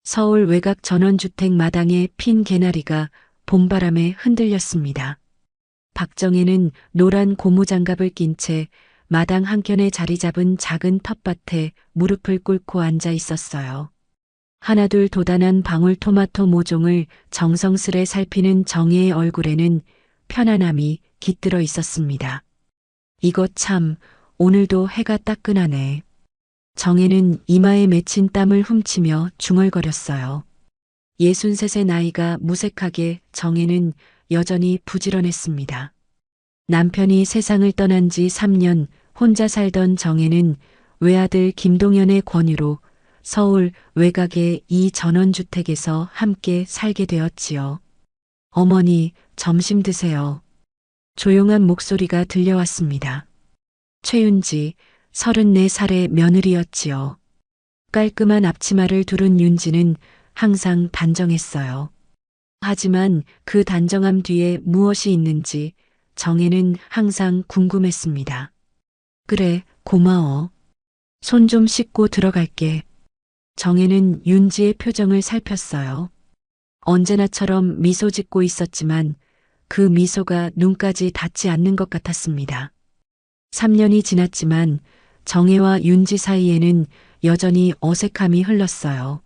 서울 외곽 전원주택 마당에 핀 개나리가 봄바람에 흔들렸습니다. 박정혜는 노란 고무장갑을 낀 채 마당 한켠에 자리 잡은 작은 텃밭에 무릎을 꿇고 앉아 있었어요. 하나둘 돋아난 방울토마토 모종을 정성스레 살피는 정혜의 얼굴에는 편안함이 깃들어 있었습니다. 이것 참, 오늘도 해가 따끈하네. 정혜는 이마에 맺힌 땀을 훔치며 중얼거렸어요. 63의 나이가 무색하게 정혜는 여전히 부지런했습니다. 남편이 세상을 떠난 지 3년 혼자 살던 정혜는 외아들 김동연의 권유로 서울 외곽의 이 전원주택에서 함께 살게 되었지요. 어머니, 점심 드세요. 조용한 목소리가 들려왔습니다. 최윤지, 34살의 며느리였지요. 깔끔한 앞치마를 두른 윤지는 항상 단정했어요. 하지만 그 단정함 뒤에 무엇이 있는지 정혜는 항상 궁금했습니다. 그래, 고마워. 손 좀 씻고 들어갈게. 정혜는 윤지의 표정을 살폈어요. 언제나처럼 미소 짓고 있었지만 그 미소가 눈까지 닿지 않는 것 같았습니다. 3년이 지났지만 정혜와 윤지 사이에는 여전히 어색함이 흘렀어요.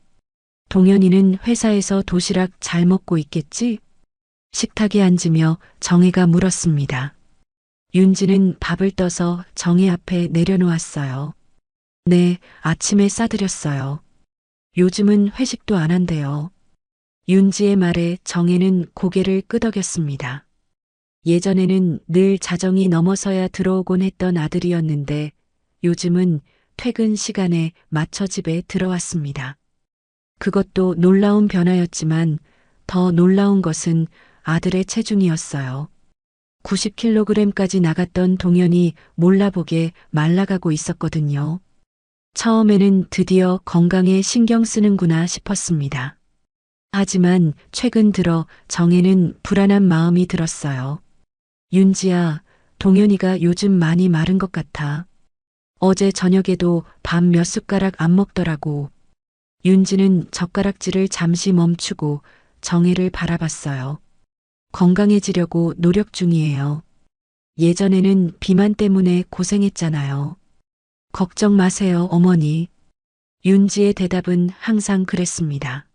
동현이는 회사에서 도시락 잘 먹고 있겠지? 식탁에 앉으며 정혜가 물었습니다. 윤지는 밥을 떠서 정혜 앞에 내려놓았어요. 네, 아침에 싸드렸어요. 요즘은 회식도 안 한대요. 윤지의 말에 정혜는 고개를 끄덕였습니다. 예전에는 늘 자정이 넘어서야 들어오곤 했던 아들이었는데 요즘은 퇴근 시간에 맞춰 집에 들어왔습니다. 그것도 놀라운 변화였지만 더 놀라운 것은 아들의 체중이었어요. 90kg까지 나갔던 동현이 몰라보게 말라가고 있었거든요. 처음에는 드디어 건강에 신경 쓰는구나 싶었습니다. 하지만 최근 들어 정혜는 불안한 마음이 들었어요. 윤지야, 동현이가 요즘 많이 마른 것 같아. 어제 저녁에도 밥 몇 숟가락 안 먹더라고. 윤지는 젓가락질을 잠시 멈추고 정혜를 바라봤어요. 건강해지려고 노력 중이에요. 예전에는 비만 때문에 고생했잖아요. 걱정 마세요, 어머니. 윤지의 대답은 항상 그랬습니다.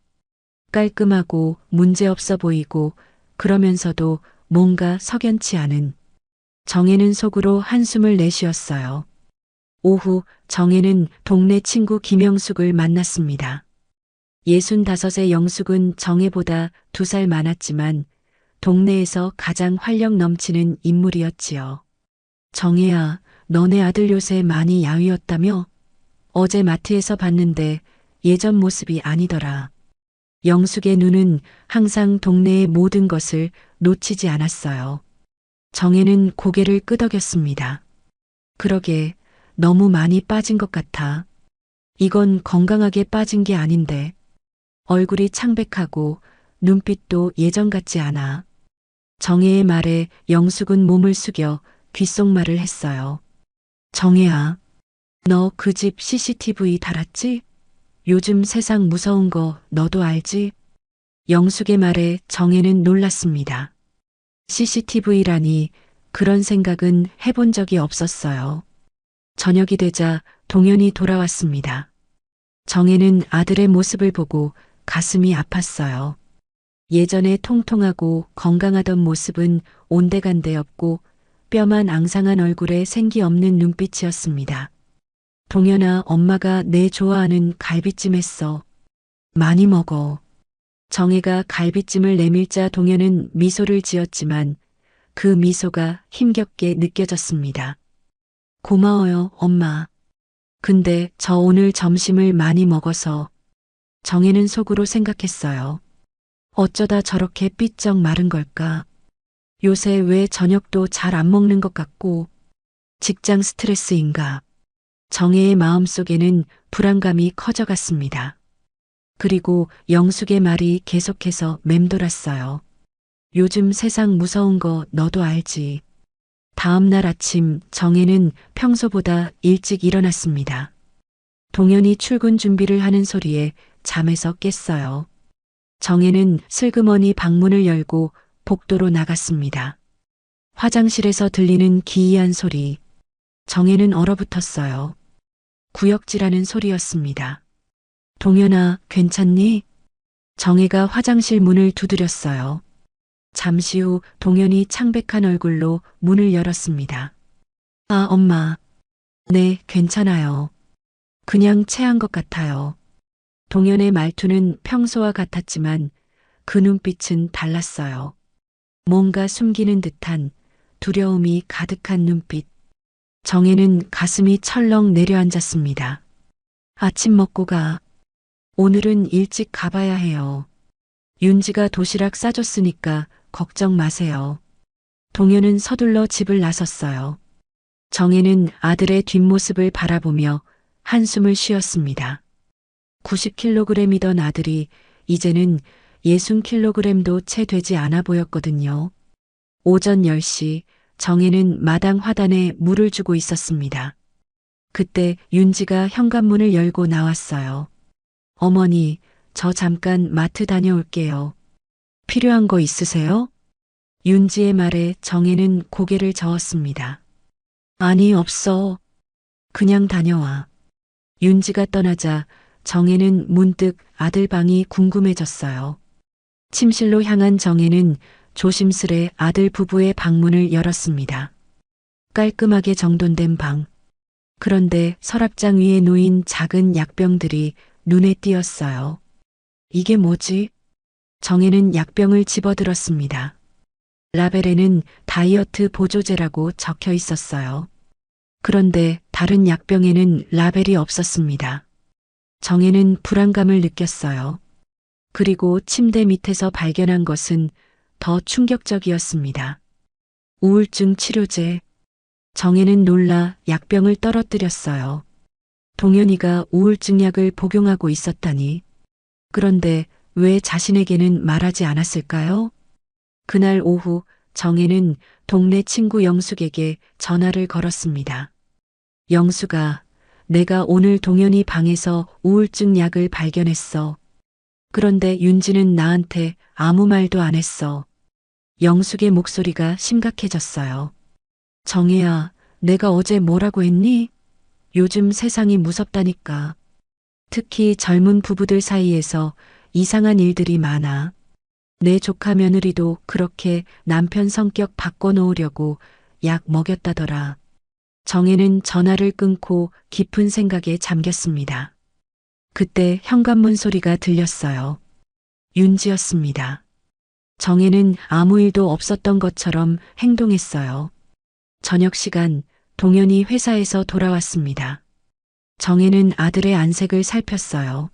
깔끔하고 문제없어 보이고 그러면서도 뭔가 석연치 않은. 정혜는 속으로 한숨을 내쉬었어요. 오후 정혜는 동네 친구 김영숙을 만났습니다. 65의 영숙은 정혜보다 2살 많았지만 동네에서 가장 활력 넘치는 인물이었지요. 정혜야, 너네 아들 요새 많이 야위었다며? 어제 마트에서 봤는데 예전 모습이 아니더라. 영숙의 눈은 항상 동네의 모든 것을 놓치지 않았어요. 정혜는 고개를 끄덕였습니다. 그러게, 너무 많이 빠진 것 같아. 이건 건강하게 빠진 게 아닌데. 얼굴이 창백하고 눈빛도 예전 같지 않아. 정혜의 말에 영숙은 몸을 숙여 귓속말을 했어요. 정혜야, 너 그 집 CCTV 달았지? 요즘 세상 무서운 거 너도 알지? 영숙의 말에 정혜는 놀랐습니다. CCTV라니 그런 생각은 해본 적이 없었어요. 저녁이 되자 동현이 돌아왔습니다. 정혜는 아들의 모습을 보고 가슴이 아팠어요. 예전에 통통하고 건강하던 모습은 온데간데 없고 뼈만 앙상한 얼굴에 생기 없는 눈빛이었습니다. 동현아, 엄마가 내 좋아하는 갈비찜 했어. 많이 먹어. 정혜가 갈비찜을 내밀자 동현은 미소를 지었지만 그 미소가 힘겹게 느껴졌습니다. 고마워요, 엄마. 근데 저 오늘 점심을 많이 먹어서. 정혜는 속으로 생각했어요. 어쩌다 저렇게 삐쩍 마른 걸까? 요새 왜 저녁도 잘 안 먹는 것 같고 직장 스트레스인가? 정혜의 마음속에는 불안감이 커져갔습니다. 그리고 영숙의 말이 계속해서 맴돌았어요. 요즘 세상 무서운 거 너도 알지. 다음 날 아침 정혜는 평소보다 일찍 일어났습니다. 동현이 출근 준비를 하는 소리에 잠에서 깼어요. 정혜는 슬그머니 방문을 열고 복도로 나갔습니다. 화장실에서 들리는 기이한 소리. 정혜는 얼어붙었어요. 구역질하는 소리였습니다. 동현아, 괜찮니? 정혜가 화장실 문을 두드렸어요. 잠시 후 동현이 창백한 얼굴로 문을 열었습니다. 아, 엄마. 네, 괜찮아요. 그냥 체한 것 같아요. 동현의 말투는 평소와 같았지만 그 눈빛은 달랐어요. 뭔가 숨기는 듯한 두려움이 가득한 눈빛. 정혜는 가슴이 철렁 내려앉았습니다. 아침 먹고 가. 오늘은 일찍 가봐야 해요. 윤지가 도시락 싸줬으니까 걱정 마세요. 동현은 서둘러 집을 나섰어요. 정혜는 아들의 뒷모습을 바라보며 한숨을 쉬었습니다. 90kg이던 아들이 이제는 60kg도 채 되지 않아 보였거든요. 오전 10시 정혜는 마당 화단에 물을 주고 있었습니다. 그때 윤지가 현관문을 열고 나왔어요. 어머니, 저 잠깐 마트 다녀올게요. 필요한 거 있으세요? 윤지의 말에 정혜는 고개를 저었습니다. 아니, 없어. 그냥 다녀와. 윤지가 떠나자 정혜는 문득 아들 방이 궁금해졌어요. 침실로 향한 정혜는 조심스레 아들 부부의 방문을 열었습니다. 깔끔하게 정돈된 방. 그런데 서랍장 위에 놓인 작은 약병들이 눈에 띄었어요. 이게 뭐지? 정혜는 약병을 집어들었습니다. 라벨에는 다이어트 보조제라고 적혀 있었어요. 그런데 다른 약병에는 라벨이 없었습니다. 정혜는 불안감을 느꼈어요. 그리고 침대 밑에서 발견한 것은 더 충격적이었습니다. 우울증 치료제. 정혜는 놀라 약병을 떨어뜨렸어요. 동현이가 우울증 약을 복용하고 있었다니. 그런데 왜 자신에게는 말하지 않았을까요? 그날 오후 정혜는 동네 친구 영숙에게 전화를 걸었습니다. 영숙아, 내가 오늘 동현이 방에서 우울증 약을 발견했어. 그런데 윤지는 나한테 아무 말도 안 했어. 영숙의 목소리가 심각해졌어요. 정혜야, 내가 어제 뭐라고 했니? 요즘 세상이 무섭다니까. 특히 젊은 부부들 사이에서 이상한 일들이 많아. 내 조카 며느리도 그렇게 남편 성격 바꿔놓으려고 약 먹였다더라. 정혜는 전화를 끊고 깊은 생각에 잠겼습니다. 그때 현관문 소리가 들렸어요. 윤지였습니다. 정혜는 아무 일도 없었던 것처럼 행동했어요. 저녁 시간 동현이 회사에서 돌아왔습니다. 정혜는 아들의 안색을 살폈어요.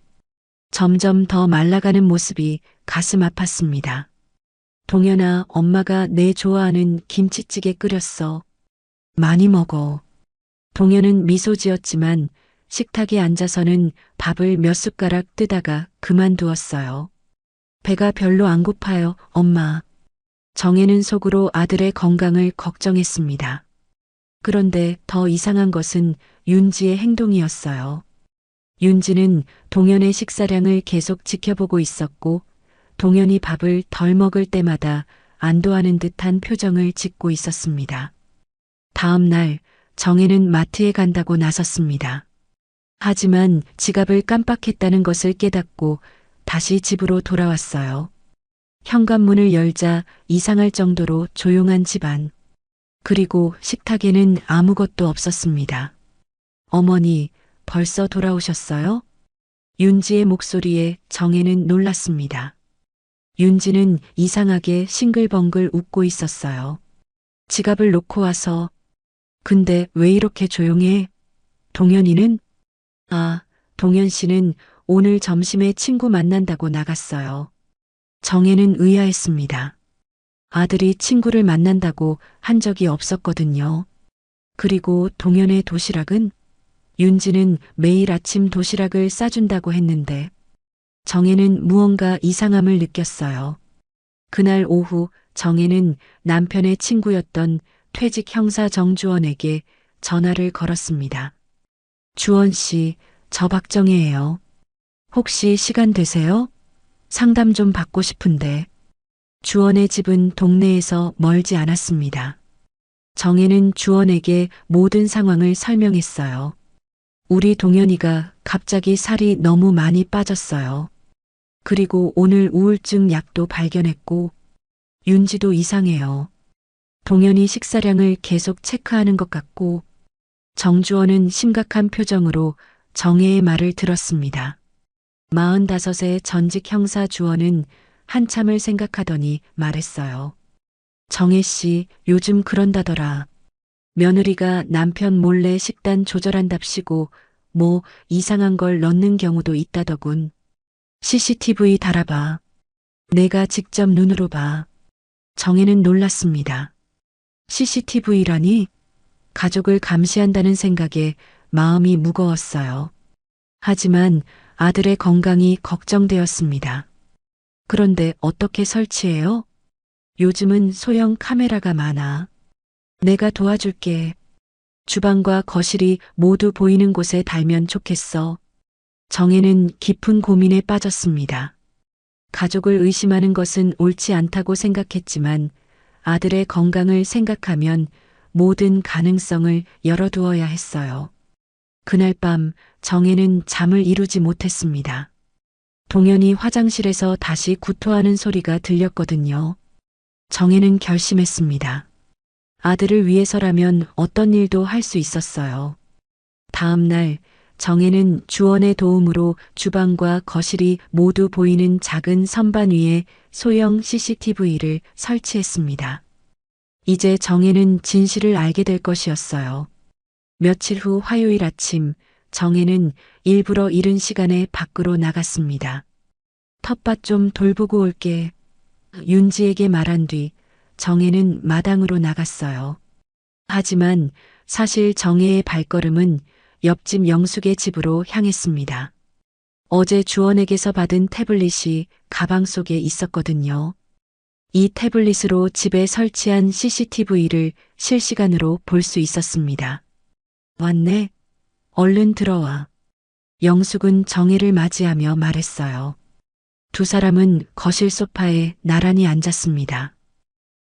점점 더 말라가는 모습이 가슴 아팠습니다. 동현아, 엄마가 내 좋아하는 김치찌개 끓였어. 많이 먹어. 동현은 미소 지었지만 식탁에 앉아서는 밥을 몇 숟가락 뜨다가 그만두었어요. 배가 별로 안 고파요, 엄마. 정혜는 속으로 아들의 건강을 걱정했습니다. 그런데 더 이상한 것은 윤지의 행동이었어요. 윤지는 동현의 식사량을 계속 지켜보고 있었고 동현이 밥을 덜 먹을 때마다 안도하는 듯한 표정을 짓고 있었습니다. 다음 날 정혜는 마트에 간다고 나섰습니다. 하지만 지갑을 깜빡했다는 것을 깨닫고 다시 집으로 돌아왔어요. 현관문을 열자 이상할 정도로 조용한 집안. 그리고 식탁에는 아무것도 없었습니다. 어머니, 벌써 돌아오셨어요? 윤지의 목소리에 정혜는 놀랐습니다. 윤지는 이상하게 싱글벙글 웃고 있었어요. 지갑을 놓고 와서. 근데 왜 이렇게 조용해? 동현이는? 아, 동현 씨는 오늘 점심에 친구 만난다고 나갔어요. 정혜는 의아했습니다. 아들이 친구를 만난다고 한 적이 없었거든요. 그리고 동현의 도시락은? 윤지는 매일 아침 도시락을 싸준다고 했는데 정혜는 무언가 이상함을 느꼈어요. 그날 오후 정혜는 남편의 친구였던 퇴직 형사 정주원에게 전화를 걸었습니다. 주원 씨, 저 박정혜예요. 혹시 시간 되세요? 상담 좀 받고 싶은데. 주원의 집은 동네에서 멀지 않았습니다. 정혜는 주원에게 모든 상황을 설명했어요. 우리 동현이가 갑자기 살이 너무 많이 빠졌어요. 그리고 오늘 우울증 약도 발견했고, 윤지도 이상해요. 동현이 식사량을 계속 체크하는 것 같고, 정주원은 심각한 표정으로 정혜의 말을 들었습니다. 45의 전직 형사 주원은 한참을 생각하더니 말했어요. 정혜 씨, 요즘 그런다더라. 며느리가 남편 몰래 식단 조절한답시고 뭐 이상한 걸 넣는 경우도 있다더군. CCTV 달아봐. 내가 직접 눈으로 봐. 정혜는 놀랐습니다. CCTV라니? 가족을 감시한다는 생각에 마음이 무거웠어요. 하지만 아들의 건강이 걱정되었습니다. 그런데 어떻게 설치해요? 요즘은 소형 카메라가 많아. 내가 도와줄게. 주방과 거실이 모두 보이는 곳에 달면 좋겠어. 정혜는 깊은 고민에 빠졌습니다. 가족을 의심하는 것은 옳지 않다고 생각했지만 아들의 건강을 생각하면 모든 가능성을 열어두어야 했어요. 그날 밤 정혜는 잠을 이루지 못했습니다. 동현이 화장실에서 다시 구토하는 소리가 들렸거든요. 정혜는 결심했습니다. 아들을 위해서라면 어떤 일도 할 수 있었어요. 다음 날 정혜는 주원의 도움으로 주방과 거실이 모두 보이는 작은 선반 위에 소형 CCTV를 설치했습니다. 이제 정혜는 진실을 알게 될 것이었어요. 며칠 후 화요일 아침 정혜는 일부러 이른 시간에 밖으로 나갔습니다. 텃밭 좀 돌보고 올게. 윤지에게 말한 뒤 정혜는 마당으로 나갔어요. 하지만 사실 정혜의 발걸음은 옆집 영숙의 집으로 향했습니다. 어제 주원에게서 받은 태블릿이 가방 속에 있었거든요. 이 태블릿으로 집에 설치한 CCTV를 실시간으로 볼 수 있었습니다. 왔네. 얼른 들어와. 영숙은 정혜를 맞이하며 말했어요. 두 사람은 거실 소파에 나란히 앉았습니다.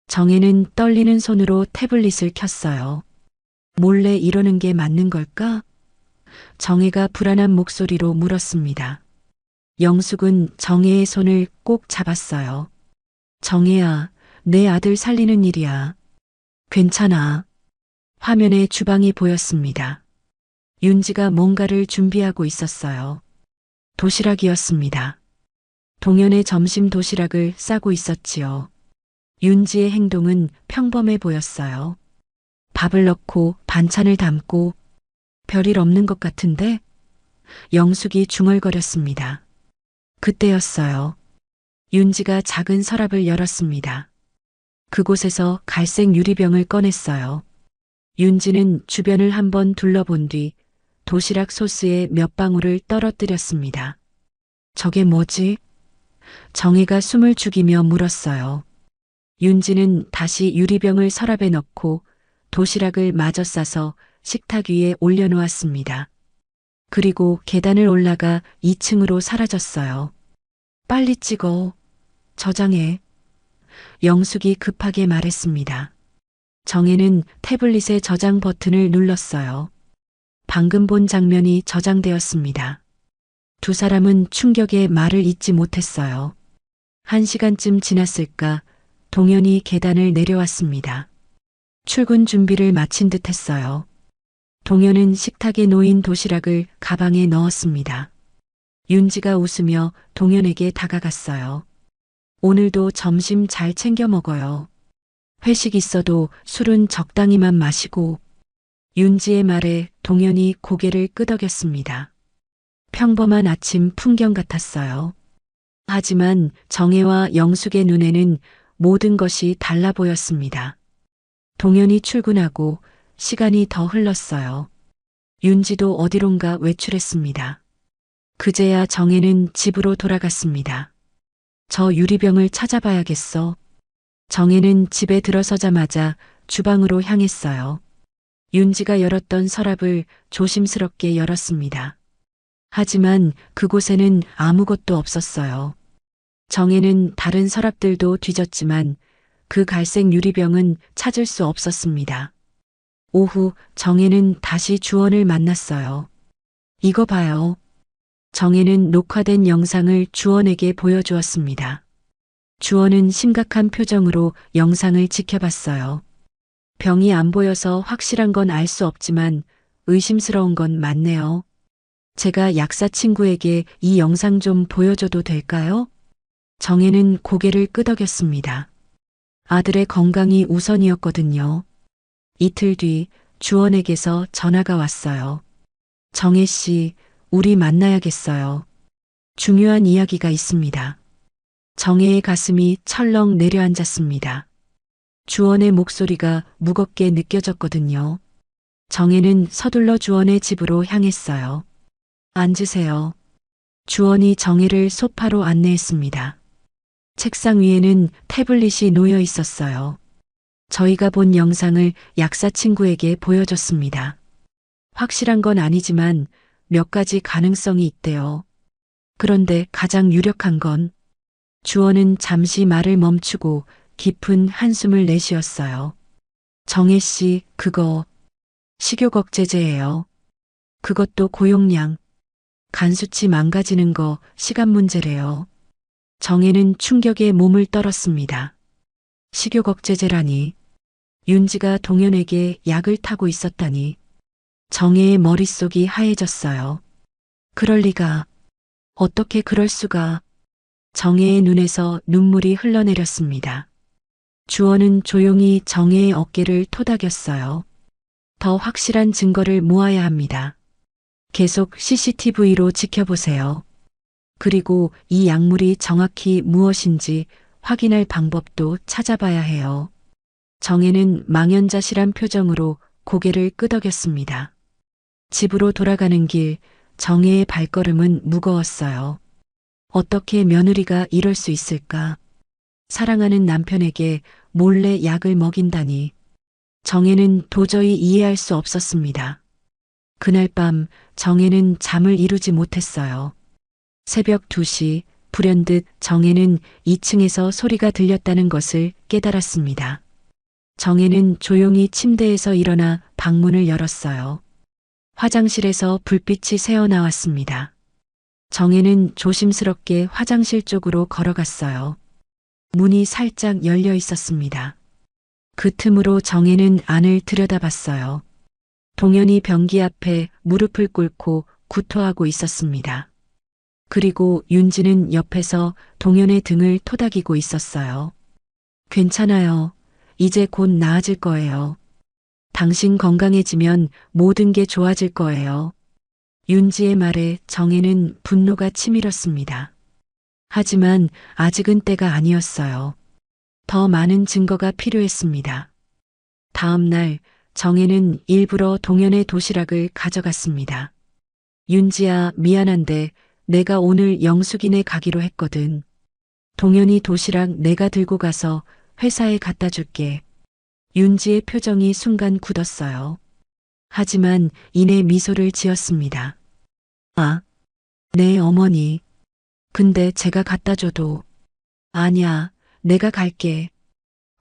정혜는 떨리는 손으로 태블릿을 켰어요. 몰래 이러는 게 맞는 걸까? 정혜가 불안한 목소리로 물었습니다. 영숙은 정혜의 손을 꼭 잡았어요. 정혜야, 내 아들 살리는 일이야. 괜찮아. 화면에 주방이 보였습니다. 윤지가 뭔가를 준비하고 있었어요. 도시락이었습니다. 동현의 점심 도시락을 싸고 있었지요. 윤지의 행동은 평범해 보였어요. 밥을 넣고 반찬을 담고 별일 없는 것 같은데? 영숙이 중얼거렸습니다. 그때였어요. 윤지가 작은 서랍을 열었습니다. 그곳에서 갈색 유리병을 꺼냈어요. 윤지는 주변을 한번 둘러본 뒤 도시락 소스에 몇 방울을 떨어뜨렸습니다. 저게 뭐지? 정혜가 숨을 죽이며 물었어요. 윤지는 다시 유리병을 서랍에 넣고 도시락을 마저 싸서 식탁 위에 올려놓았습니다. 그리고 계단을 올라가 2층으로 사라졌어요. 빨리 찍어. 저장해. 영숙이 급하게 말했습니다. 정혜는 태블릿의 저장 버튼을 눌렀어요. 방금 본 장면이 저장되었습니다. 두 사람은 충격에 말을 잇지 못했어요. 1시간쯤 지났을까 동현이 계단을 내려왔습니다. 출근 준비를 마친 듯 했어요. 동현은 식탁에 놓인 도시락을 가방에 넣었습니다. 윤지가 웃으며 동현에게 다가갔어요. 오늘도 점심 잘 챙겨 먹어요. 회식 있어도 술은 적당히만 마시고. 윤지의 말에 동현이 고개를 끄덕였습니다. 평범한 아침 풍경 같았어요. 하지만 정혜와 영숙의 눈에는 모든 것이 달라 보였습니다. 동현이 출근하고 시간이 더 흘렀어요. 윤지도 어디론가 외출했습니다. 그제야 정혜는 집으로 돌아갔습니다. 저 유리병을 찾아봐야겠어. 정혜는 집에 들어서자마자 주방으로 향했어요. 윤지가 열었던 서랍을 조심스럽게 열었습니다. 하지만 그곳에는 아무것도 없었어요. 정혜는 다른 서랍들도 뒤졌지만 그 갈색 유리병은 찾을 수 없었습니다. 오후 정혜는 다시 주원을 만났어요. 이거 봐요. 정혜는 녹화된 영상을 주원에게 보여주었습니다. 주원은 심각한 표정으로 영상을 지켜봤어요. 병이 안 보여서 확실한 건 알 수 없지만 의심스러운 건 맞네요. 제가 약사 친구에게 이 영상 좀 보여줘도 될까요? 정혜는 고개를 끄덕였습니다. 아들의 건강이 우선이었거든요. 이틀 뒤 주원에게서 전화가 왔어요. 정혜 씨, 우리 만나야겠어요. 중요한 이야기가 있습니다. 정혜의 가슴이 철렁 내려앉았습니다. 주원의 목소리가 무겁게 느껴졌거든요. 정혜는 서둘러 주원의 집으로 향했어요. 앉으세요. 주원이 정혜를 소파로 안내했습니다. 책상 위에는 태블릿이 놓여 있었어요. 저희가 본 영상을 약사 친구에게 보여줬습니다. 확실한 건 아니지만 몇 가지 가능성이 있대요. 그런데 가장 유력한 건 주원은 잠시 말을 멈추고 깊은 한숨을 내쉬었어요. 정혜 씨, 그거 식욕억제제예요. 그것도 고용량. 간 수치 망가지는 거 시간 문제래요. 정혜는 충격에 몸을 떨었습니다. 식욕억제제라니. 윤지가 동현에게 약을 타고 있었다니. 정혜의 머릿속이 하얘졌어요. 그럴 리가. 어떻게 그럴 수가. 정혜의 눈에서 눈물이 흘러내렸습니다. 주원은 조용히 정혜의 어깨를 토닥였어요. 더 확실한 증거를 모아야 합니다. 계속 CCTV로 지켜보세요. 그리고 이 약물이 정확히 무엇인지 확인할 방법도 찾아봐야 해요. 정혜는 망연자실한 표정으로 고개를 끄덕였습니다. 집으로 돌아가는 길, 정혜의 발걸음은 무거웠어요. 어떻게 며느리가 이럴 수 있을까? 사랑하는 남편에게 몰래 약을 먹인다니. 정혜는 도저히 이해할 수 없었습니다. 그날 밤 정혜는 잠을 이루지 못했어요. 새벽 2시 불현듯 정혜는 2층에서 소리가 들렸다는 것을 깨달았습니다. 정혜는 조용히 침대에서 일어나 방문을 열었어요. 화장실에서 불빛이 새어나왔습니다. 정혜는 조심스럽게 화장실 쪽으로 걸어갔어요. 문이 살짝 열려 있었습니다. 그 틈으로 정혜는 안을 들여다봤어요. 동현이 변기 앞에 무릎을 꿇고 구토하고 있었습니다. 그리고 윤지는 옆에서 동현의 등을 토닥이고 있었어요. 괜찮아요. 이제 곧 나아질 거예요. 당신 건강해지면 모든 게 좋아질 거예요. 윤지의 말에 정혜는 분노가 치밀었습니다. 하지만 아직은 때가 아니었어요. 더 많은 증거가 필요했습니다. 다음 날 정혜는 일부러 동현의 도시락을 가져갔습니다. 윤지야, 미안한데 내가 오늘 영숙이네 가기로 했거든. 동현이 도시락 내가 들고 가서 회사에 갖다 줄게. 윤지의 표정이 순간 굳었어요. 하지만 이내 미소를 지었습니다. 아, 네 어머니. 근데 제가 갖다 줘도. 아니야, 내가 갈게.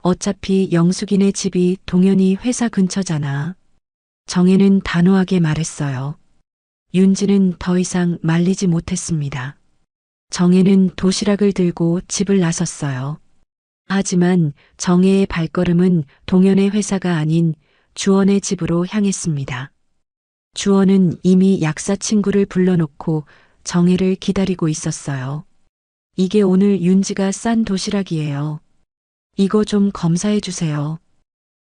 어차피 영숙이네 집이 동현이 회사 근처잖아. 정혜는 단호하게 말했어요. 윤지는 더 이상 말리지 못했습니다. 정혜는 도시락을 들고 집을 나섰어요. 하지만 정혜의 발걸음은 동현의 회사가 아닌 주원의 집으로 향했습니다. 주원은 이미 약사 친구를 불러놓고 정혜를 기다리고 있었어요. 이게 오늘 윤지가 싼 도시락이에요. 이거 좀 검사해 주세요.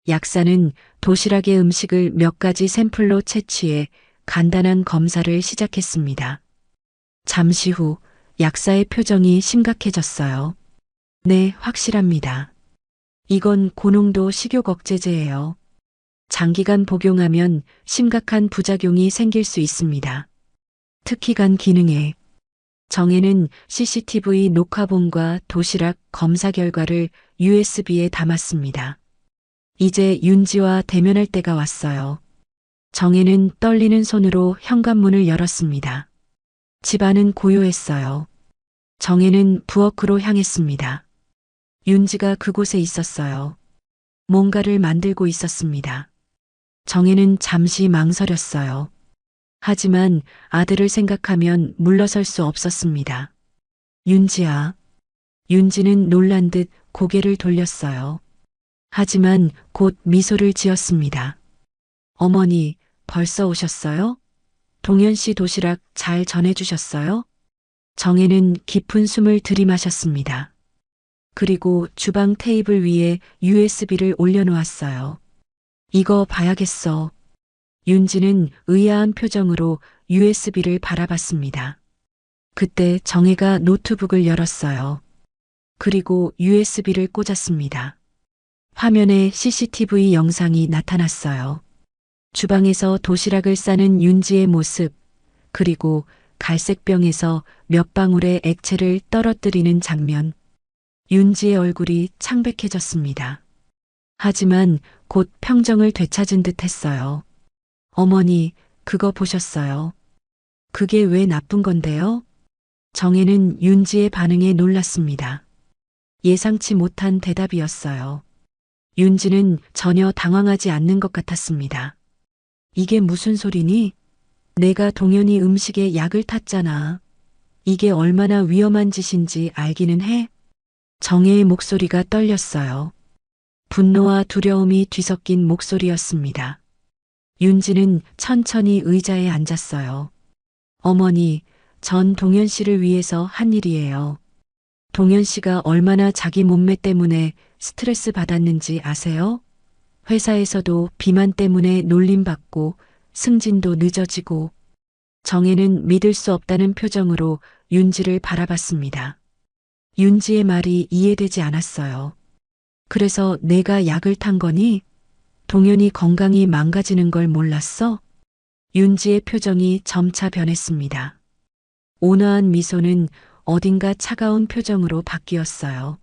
약사는 도시락의 음식을 몇 가지 샘플로 채취해 간단한 검사를 시작했습니다. 잠시 후 약사의 표정이 심각해졌어요. 네, 확실합니다. 이건 고농도 식욕억제제예요. 장기간 복용하면 심각한 부작용이 생길 수 있습니다. 특히 간 기능에. 정혜는 CCTV 녹화본과 도시락 검사 결과를 USB에 담았습니다. 이제 윤지와 대면할 때가 왔어요. 정혜는 떨리는 손으로 현관문을 열었습니다. 집안은 고요했어요. 정혜는 부엌으로 향했습니다. 윤지가 그곳에 있었어요. 뭔가를 만들고 있었습니다. 정혜는 잠시 망설였어요. 하지만 아들을 생각하면 물러설 수 없었습니다. 윤지야. 윤지는 놀란 듯 고개를 돌렸어요. 하지만 곧 미소를 지었습니다. 어머니, 벌써 오셨어요? 동현 씨 도시락 잘 전해주셨어요? 정혜는 깊은 숨을 들이마셨습니다. 그리고 주방 테이블 위에 USB를 올려놓았어요. 이거 봐야겠어. 윤지는 의아한 표정으로 USB를 바라봤습니다. 그때 정혜가 노트북을 열었어요. 그리고 USB를 꽂았습니다. 화면에 CCTV 영상이 나타났어요. 주방에서 도시락을 싸는 윤지의 모습, 그리고 갈색 병에서 몇 방울의 액체를 떨어뜨리는 장면. 윤지의 얼굴이 창백해졌습니다. 하지만 곧 평정을 되찾은 듯 했어요. 어머니, 그거 보셨어요? 그게 왜 나쁜 건데요? 정혜는 윤지의 반응에 놀랐습니다. 예상치 못한 대답이었어요. 윤지는 전혀 당황하지 않는 것 같았습니다. 이게 무슨 소리니? 내가 동현이 음식에 약을 탔잖아. 이게 얼마나 위험한 짓인지 알기는 해? 정혜의 목소리가 떨렸어요. 분노와 두려움이 뒤섞인 목소리였습니다. 윤지는 천천히 의자에 앉았어요. 어머니, 전 동현 씨를 위해서 한 일이에요. 동현 씨가 얼마나 자기 몸매 때문에 스트레스 받았는지 아세요? 회사에서도 비만 때문에 놀림받고 승진도 늦어지고. 정혜는 믿을 수 없다는 표정으로 윤지를 바라봤습니다. 윤지의 말이 이해되지 않았어요. 그래서 내가 약을 탄 거니? 동현이 건강이 망가지는 걸 몰랐어? 윤지의 표정이 점차 변했습니다. 온화한 미소는 어딘가 차가운 표정으로 바뀌었어요.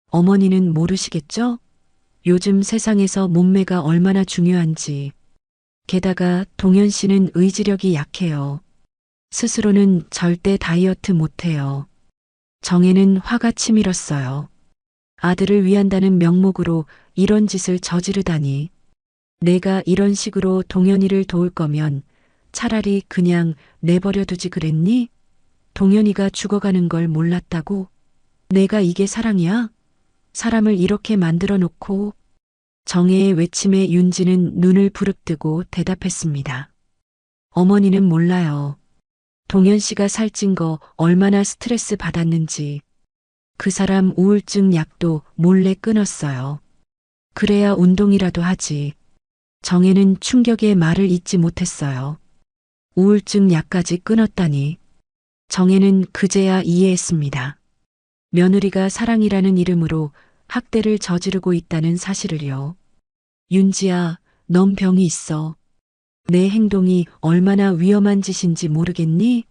어머니는 모르시겠죠? 요즘 세상에서 몸매가 얼마나 중요한지. 게다가 동현 씨는 의지력이 약해요. 스스로는 절대 다이어트 못해요. 정혜는 화가 치밀었어요. 아들을 위한다는 명목으로 이런 짓을 저지르다니. 내가 이런 식으로 동현이를 도울 거면 차라리 그냥 내버려 두지 그랬니? 동현이가 죽어가는 걸 몰랐다고? 내가 이게 사랑이야? 사람을 이렇게 만들어 놓고. 정혜의 외침에 윤지는 눈을 부릅뜨고 대답했습니다. 어머니는 몰라요. 동현 씨가 살찐 거 얼마나 스트레스 받았는지. 그 사람 우울증 약도 몰래 끊었어요. 그래야 운동이라도 하지. 정혜는 충격의 말을 잇지 못했어요. 우울증 약까지 끊었다니. 정혜는 그제야 이해했습니다. 며느리가 사랑이라는 이름으로 학대를 저지르고 있다는 사실을요. 윤지야, 넌 병이 있어. 내 행동이 얼마나 위험한 짓인지 모르겠니?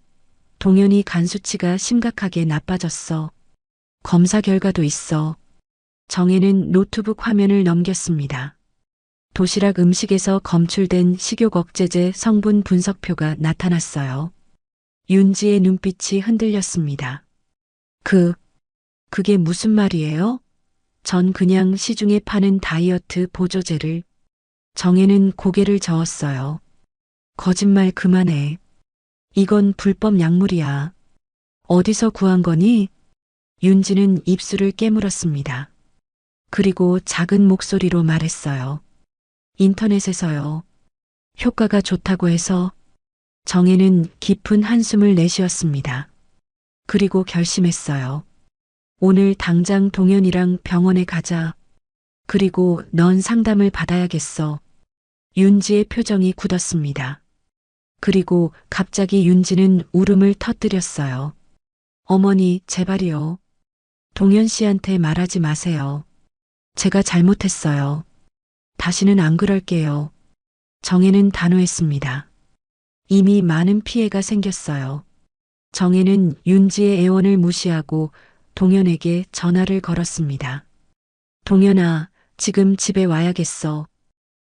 동현이 간 수치가 심각하게 나빠졌어. 검사 결과도 있어. 정혜는 노트북 화면을 넘겼습니다. 도시락 음식에서 검출된 식욕 억제제 성분 분석표가 나타났어요. 윤지의 눈빛이 흔들렸습니다. 그게 무슨 말이에요? 전 그냥 시중에 파는 다이어트 보조제를. 정혜는 고개를 저었어요. 거짓말 그만해. 이건 불법 약물이야. 어디서 구한 거니? 윤지는 입술을 깨물었습니다. 그리고 작은 목소리로 말했어요. 인터넷에서요. 효과가 좋다고 해서. 정혜는 깊은 한숨을 내쉬었습니다. 그리고 결심했어요. 오늘 당장 동현이랑 병원에 가자. 그리고 넌 상담을 받아야겠어. 윤지의 표정이 굳었습니다. 그리고 갑자기 윤지는 울음을 터뜨렸어요. 어머니, 제발이요. 동현 씨한테 말하지 마세요. 제가 잘못했어요. 다시는 안 그럴게요. 정혜는 단호했습니다. 이미 많은 피해가 생겼어요. 정혜는 윤지의 애원을 무시하고 동현에게 전화를 걸었습니다. 동현아, 지금 집에 와야겠어.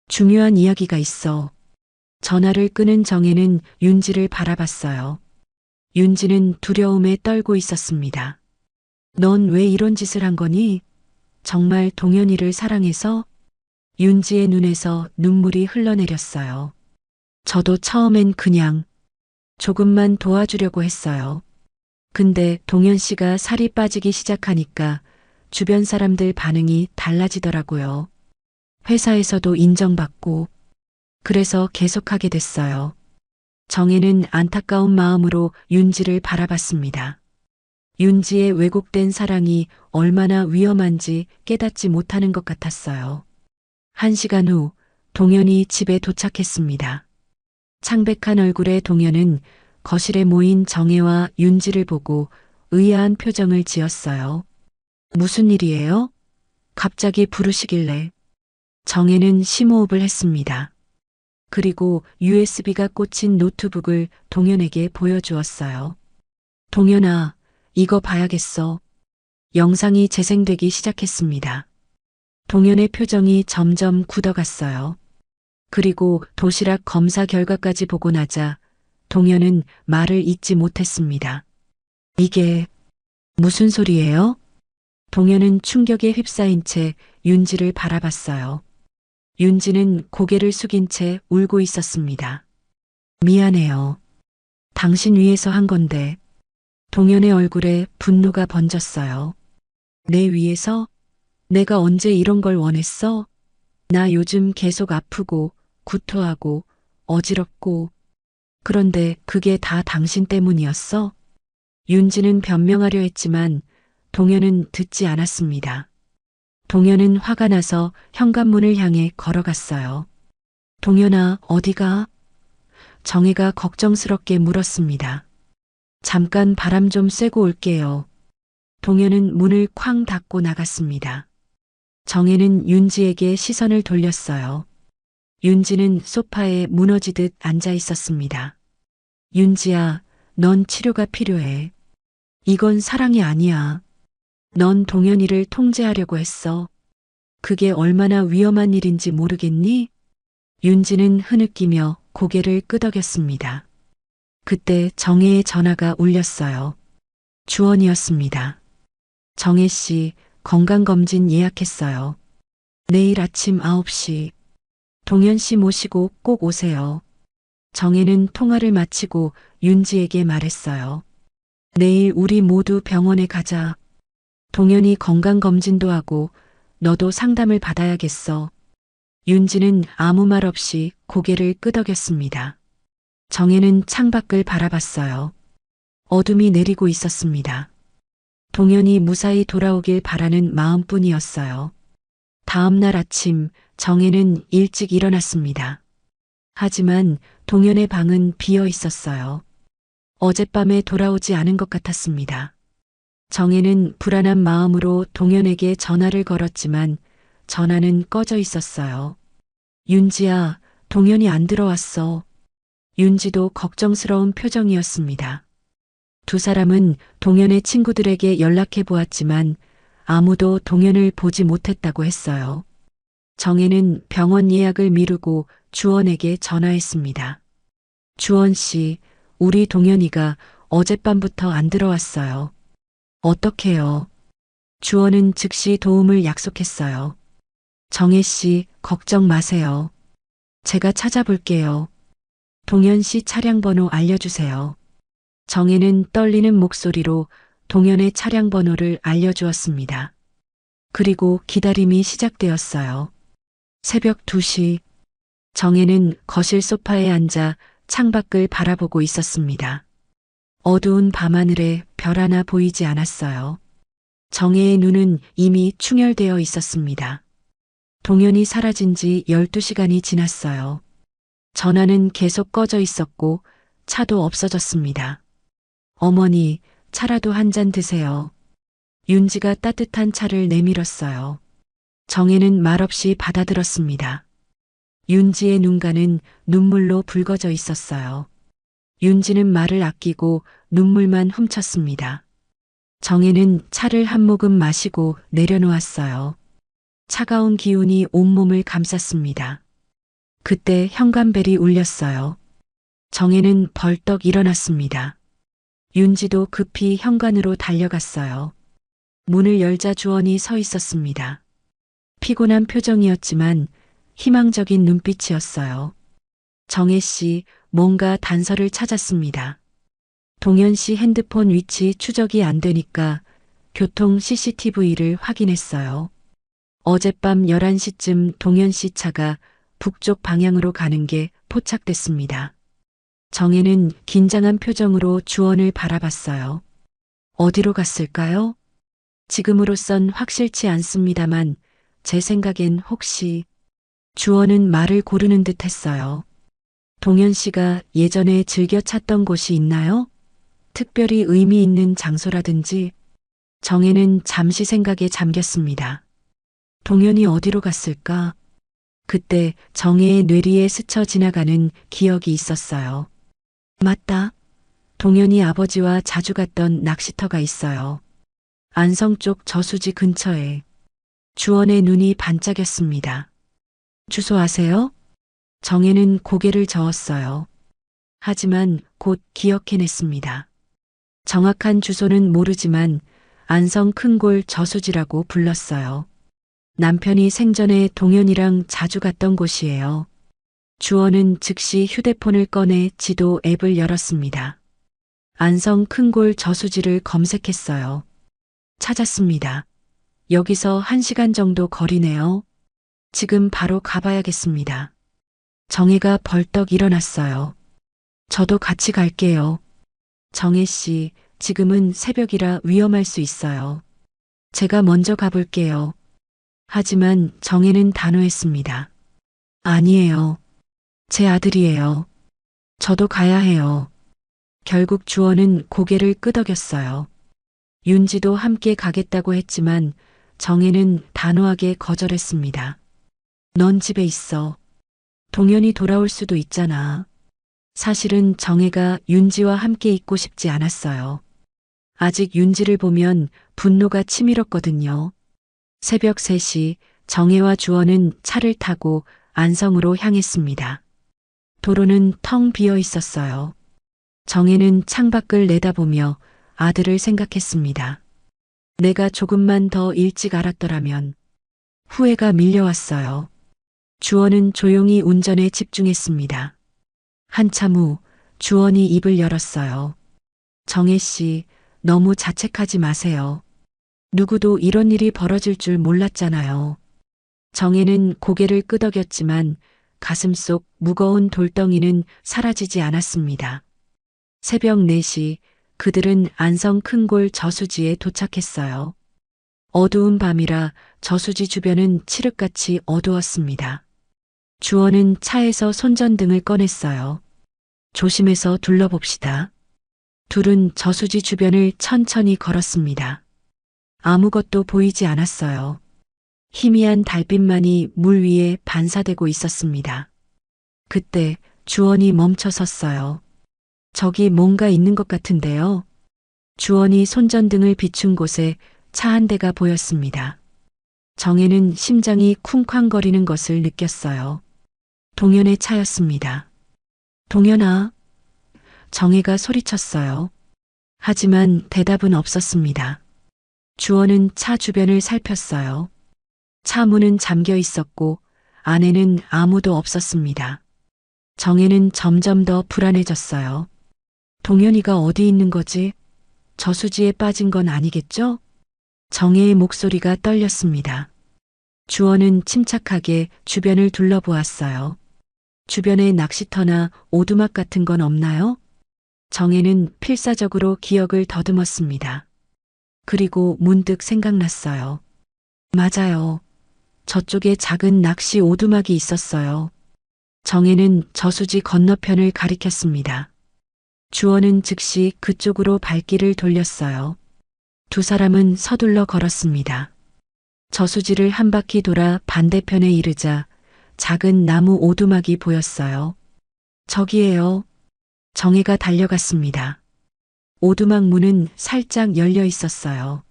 중요한 이야기가 있어. 전화를 끊은 정혜는 윤지를 바라봤어요. 윤지는 두려움에 떨고 있었습니다. 넌 왜 이런 짓을 한 거니? 정말 동현이를 사랑해서? 윤지의 눈에서 눈물이 흘러내렸어요. 저도 처음엔 그냥 조금만 도와주려고 했어요. 근데 동현 씨가 살이 빠지기 시작하니까 주변 사람들 반응이 달라지더라고요. 회사에서도 인정받고 그래서 계속하게 됐어요. 정혜는 안타까운 마음으로 윤지를 바라봤습니다. 윤지의 왜곡된 사랑이 얼마나 위험한지 깨닫지 못하는 것 같았어요. 1시간 후 동현이 집에 도착했습니다. 창백한 얼굴의 동현은 거실에 모인 정혜와 윤지를 보고 의아한 표정을 지었어요. 무슨 일이에요? 갑자기 부르시길래. 정혜는 심호흡을 했습니다. 그리고 USB가 꽂힌 노트북을 동현에게 보여주었어요. 동현아, 이거 봐야겠어. 영상이 재생되기 시작했습니다. 동현의 표정이 점점 굳어갔어요. 그리고 도시락 검사 결과까지 보고 나자 동현은 말을 잇지 못했습니다. 이게 무슨 소리예요? 동현은 충격에 휩싸인 채 윤지를 바라봤어요. 윤지는 고개를 숙인 채 울고 있었습니다. 미안해요. 당신 위해서 한 건데. 동현의 얼굴에 분노가 번졌어요. 내 위해서? 내가 언제 이런 걸 원했어? 나 요즘 계속 아프고 구토하고 어지럽고 그런데 그게 다 당신 때문이었어? 윤지는 변명하려 했지만 동현은 듣지 않았습니다. 동현은 화가 나서 현관문을 향해 걸어갔어요. 동현아, 어디가? 정혜가 걱정스럽게 물었습니다. 잠깐 바람 좀 쐬고 올게요. 동현은 문을 쾅 닫고 나갔습니다. 정혜는 윤지에게 시선을 돌렸어요. 윤지는 소파에 무너지듯 앉아 있었습니다. 윤지야, 넌 치료가 필요해. 이건 사랑이 아니야. 넌 동현이를 통제하려고 했어. 그게 얼마나 위험한 일인지 모르겠니? 윤지는 흐느끼며 고개를 끄덕였습니다. 그때 정혜의 전화가 울렸어요. 주원이었습니다. 정혜 씨, 건강검진 예약했어요. 내일 아침 9시. 동현 씨 모시고 꼭 오세요. 정혜는 통화를 마치고 윤지에게 말했어요. 내일 우리 모두 병원에 가자. 동현이 건강검진도 하고 너도 상담을 받아야겠어. 윤지는 아무 말 없이 고개를 끄덕였습니다. 정혜는 창밖을 바라봤어요. 어둠이 내리고 있었습니다. 동현이 무사히 돌아오길 바라는 마음뿐이었어요. 다음 날 아침 정혜는 일찍 일어났습니다. 하지만 동현의 방은 비어 있었어요. 어젯밤에 돌아오지 않은 것 같았습니다. 정혜는 불안한 마음으로 동현에게 전화를 걸었지만 전화는 꺼져 있었어요. 윤지야, 동현이 안 들어왔어. 윤지도 걱정스러운 표정이었습니다. 두 사람은 동현의 친구들에게 연락해 보았지만 아무도 동현을 보지 못했다고 했어요. 정혜는 병원 예약을 미루고 주원에게 전화했습니다. 주원 씨, 우리 동현이가 어젯밤부터 안 들어왔어요. 어떡해요? 주원은 즉시 도움을 약속했어요. 정혜 씨, 걱정 마세요. 제가 찾아볼게요. 동현 씨 차량 번호 알려주세요. 정혜는 떨리는 목소리로 동현의 차량 번호를 알려주었습니다. 그리고 기다림이 시작되었어요. 새벽 2시, 정혜는 거실 소파에 앉아 창밖을 바라보고 있었습니다. 어두운 밤하늘에 별 하나 보이지 않았어요. 정혜의 눈은 이미 충혈되어 있었습니다. 동현이 사라진 지 12시간이 지났어요. 전화는 계속 꺼져 있었고 차도 없어졌습니다. 어머니, 차라도 한 잔 드세요. 윤지가 따뜻한 차를 내밀었어요. 정혜는 말없이 받아들었습니다. 윤지의 눈가는 눈물로 붉어져 있었어요. 윤지는 말을 아끼고 눈물만 훔쳤습니다. 정혜는 차를 한 모금 마시고 내려놓았어요. 차가운 기운이 온몸을 감쌌습니다. 그때 현관벨이 울렸어요. 정혜는 벌떡 일어났습니다. 윤지도 급히 현관으로 달려갔어요. 문을 열자 주원이 서 있었습니다. 피곤한 표정이었지만 희망적인 눈빛이었어요. 정혜 씨, 뭔가 단서를 찾았습니다. 동현 씨 핸드폰 위치 추적이 안 되니까 교통 CCTV를 확인했어요. 어젯밤 11시쯤 동현 씨 차가 북쪽 방향으로 가는 게 포착됐습니다. 정혜는 긴장한 표정으로 주원을 바라봤어요. 어디로 갔을까요? 지금으로선 확실치 않습니다만 제 생각엔 혹시 주원은 말을 고르는 듯 했어요. 동현 씨가 예전에 즐겨 찾던 곳이 있나요? 특별히 의미 있는 장소라든지. 정혜는 잠시 생각에 잠겼습니다. 동현이 어디로 갔을까? 그때 정혜의 뇌리에 스쳐 지나가는 기억이 있었어요. 맞다. 동현이 아버지와 자주 갔던 낚시터가 있어요. 안성 쪽 저수지 근처에. 주원의 눈이 반짝였습니다. 주소 아세요? 정혜는 고개를 저었어요. 하지만 곧 기억해냈습니다. 정확한 주소는 모르지만 안성 큰골 저수지라고 불렀어요. 남편이 생전에 동현이랑 자주 갔던 곳이에요. 주원은 즉시 휴대폰을 꺼내 지도 앱을 열었습니다. 안성 큰골 저수지를 검색했어요. 찾았습니다. 여기서 1시간 정도 거리네요. 지금 바로 가봐야겠습니다. 정혜가 벌떡 일어났어요. 저도 같이 갈게요. 정혜 씨, 지금은 새벽이라 위험할 수 있어요. 제가 먼저 가볼게요. 하지만 정혜는 단호했습니다. 아니에요. 제 아들이에요. 저도 가야 해요. 결국 주원은 고개를 끄덕였어요. 윤지도 함께 가겠다고 했지만 정혜는 단호하게 거절했습니다. 넌 집에 있어. 동현이 돌아올 수도 있잖아. 사실은 정혜가 윤지와 함께 있고 싶지 않았어요. 아직 윤지를 보면 분노가 치밀었거든요. 새벽 3시 정혜와 주원은 차를 타고 안성으로 향했습니다. 도로는 텅 비어 있었어요. 정혜는 창밖을 내다보며 아들을 생각했습니다. 내가 조금만 더 일찍 알았더라면. 후회가 밀려왔어요. 주원은 조용히 운전에 집중했습니다. 한참 후 주원이 입을 열었어요. 정혜 씨, 너무 자책하지 마세요. 누구도 이런 일이 벌어질 줄 몰랐잖아요. 정혜는 고개를 끄덕였지만 가슴속 무거운 돌덩이는 사라지지 않았습니다. 새벽 4시 그들은 안성 큰골 저수지에 도착했어요. 어두운 밤이라 저수지 주변은 칠흑같이 어두웠습니다. 주원은 차에서 손전등을 꺼냈어요. 조심해서 둘러봅시다. 둘은 저수지 주변을 천천히 걸었습니다. 아무것도 보이지 않았어요. 희미한 달빛만이 물 위에 반사되고 있었습니다. 그때 주원이 멈춰 섰어요. 저기 뭔가 있는 것 같은데요. 주원이 손전등을 비춘 곳에 차 한 대가 보였습니다. 정혜는 심장이 쿵쾅거리는 것을 느꼈어요. 동현의 차였습니다. 동현아. 정혜가 소리쳤어요. 하지만 대답은 없었습니다. 주원은 차 주변을 살폈어요. 차 문은 잠겨 있었고 안에는 아무도 없었습니다. 정혜는 점점 더 불안해졌어요. 동현이가 어디 있는 거지? 저수지에 빠진 건 아니겠죠? 정혜의 목소리가 떨렸습니다. 주원은 침착하게 주변을 둘러보았어요. 주변에 낚시터나 오두막 같은 건 없나요? 정혜는 필사적으로 기억을 더듬었습니다. 그리고 문득 생각났어요. 맞아요. 저쪽에 작은 낚시 오두막이 있었어요. 정혜는 저수지 건너편을 가리켰습니다. 주원은 즉시 그쪽으로 발길을 돌렸어요. 두 사람은 서둘러 걸었습니다. 저수지를 한 바퀴 돌아 반대편에 이르자 작은 나무 오두막이 보였어요. 저기에요. 정혜가 달려갔습니다. 오두막 문은 살짝 열려 있었어요.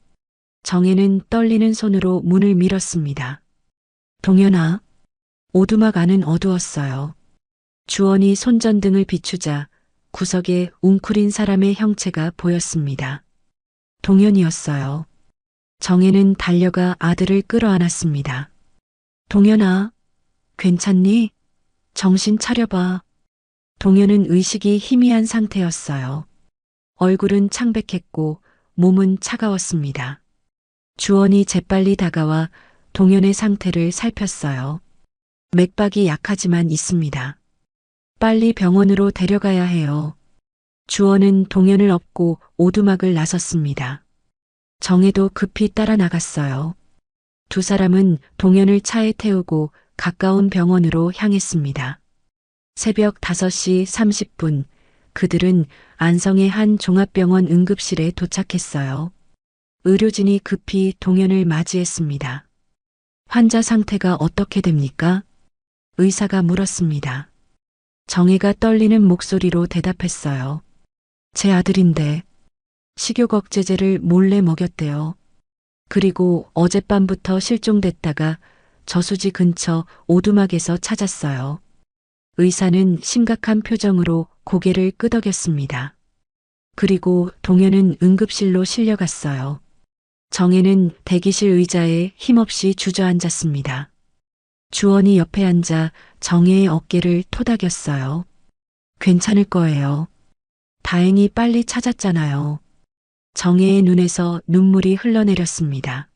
정혜는 떨리는 손으로 문을 밀었습니다. 동현아. 오두막 안은 어두웠어요. 주원이 손전등을 비추자 구석에 웅크린 사람의 형체가 보였습니다. 동현이었어요. 정혜는 달려가 아들을 끌어안았습니다. 동현아, 괜찮니? 정신 차려봐. 동현은 의식이 희미한 상태였어요. 얼굴은 창백했고 몸은 차가웠습니다. 주원이 재빨리 다가와 동현의 상태를 살폈어요. 맥박이 약하지만 있습니다. 빨리 병원으로 데려가야 해요. 주원은 동현을 업고 오두막을 나섰습니다. 정혜도 급히 따라 나갔어요. 두 사람은 동현을 차에 태우고 가까운 병원으로 향했습니다. 새벽 5시 30분, 그들은 안성의 한 종합병원 응급실에 도착했어요. 의료진이 급히 동현을 맞이했습니다. 환자 상태가 어떻게 됩니까? 의사가 물었습니다. 정혜가 떨리는 목소리로 대답했어요. 제 아들인데 식욕 억제제를 몰래 먹였대요. 그리고 어젯밤부터 실종됐다가 저수지 근처 오두막에서 찾았어요. 의사는 심각한 표정으로 고개를 끄덕였습니다. 그리고 동현은 응급실로 실려갔어요. 정혜는 대기실 의자에 힘없이 주저앉았습니다. 주원이 옆에 앉아 정혜의 어깨를 토닥였어요. 괜찮을 거예요. 다행히 빨리 찾았잖아요. 정혜의 눈에서 눈물이 흘러내렸습니다.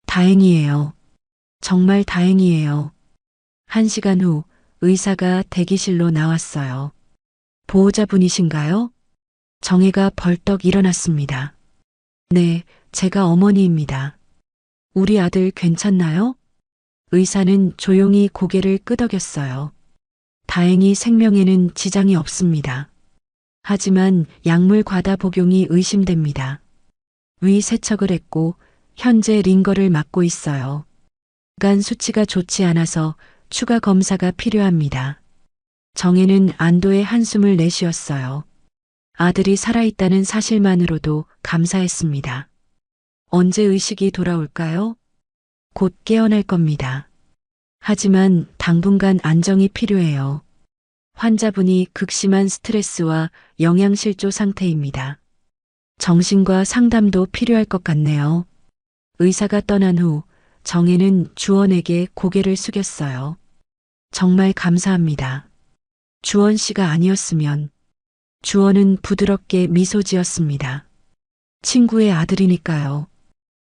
다행이에요. 정말 다행이에요. 1시간 후 의사가 대기실로 나왔어요. 보호자분이신가요? 정혜가 벌떡 일어났습니다. 네, 제가 어머니입니다. 우리 아들 괜찮나요? 의사는 조용히 고개를 끄덕였어요. 다행히 생명에는 지장이 없습니다. 하지만 약물 과다 복용이 의심됩니다. 위 세척을 했고 현재 링거를 맞고 있어요. 간 수치가 좋지 않아서 추가 검사가 필요합니다. 정혜는 안도의 한숨을 내쉬었어요. 아들이 살아있다는 사실만으로도 감사했습니다. 언제 의식이 돌아올까요? 곧 깨어날 겁니다. 하지만 당분간 안정이 필요해요. 환자분이 극심한 스트레스와 영양실조 상태입니다. 정신과 상담도 필요할 것 같네요. 의사가 떠난 후 정혜는 주원에게 고개를 숙였어요. 정말 감사합니다. 주원 씨가 아니었으면. 주원은 부드럽게 미소 지었습니다. 친구의 아들이니까요.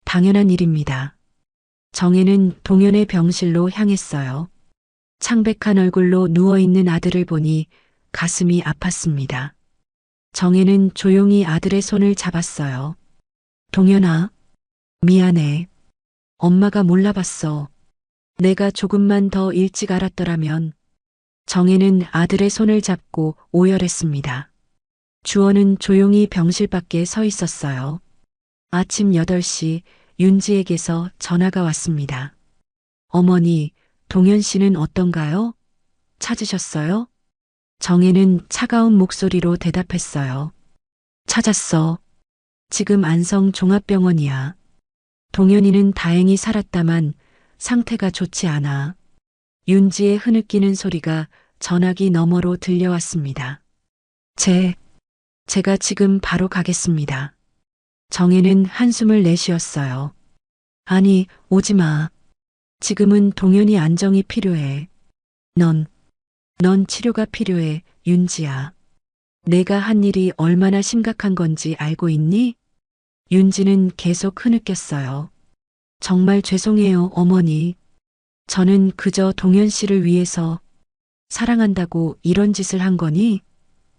당연한 일입니다. 정혜는 동현의 병실로 향했어요. 창백한 얼굴로 누워있는 아들을 보니 가슴이 아팠습니다. 정혜는 조용히 아들의 손을 잡았어요. 동현아, 미안해. 엄마가 몰라봤어. 내가 조금만 더 일찍 알았더라면. 정혜는 아들의 손을 잡고 오열했습니다. 주원은 조용히 병실 밖에 서 있었어요. 아침 8시 윤지에게서 전화가 왔습니다. 어머니, 동현 씨는 어떤가요? 찾으셨어요? 정혜는 차가운 목소리로 대답했어요. 찾았어. 지금 안성 종합병원이야. 동현이는 다행히 살았다만 상태가 좋지 않아. 윤지의 흐느끼는 소리가 전화기 너머로 들려왔습니다. 제가 지금 바로 가겠습니다. 정혜는 한숨을 내쉬었어요. 아니, 오지 마. 지금은 동현이 안정이 필요해. 넌 치료가 필요해, 윤지야. 내가 한 일이 얼마나 심각한 건지 알고 있니? 윤지는 계속 흐느꼈어요. 정말 죄송해요, 어머니. 저는 그저 동현 씨를 위해서 사랑한다고 이런 짓을 한 거니?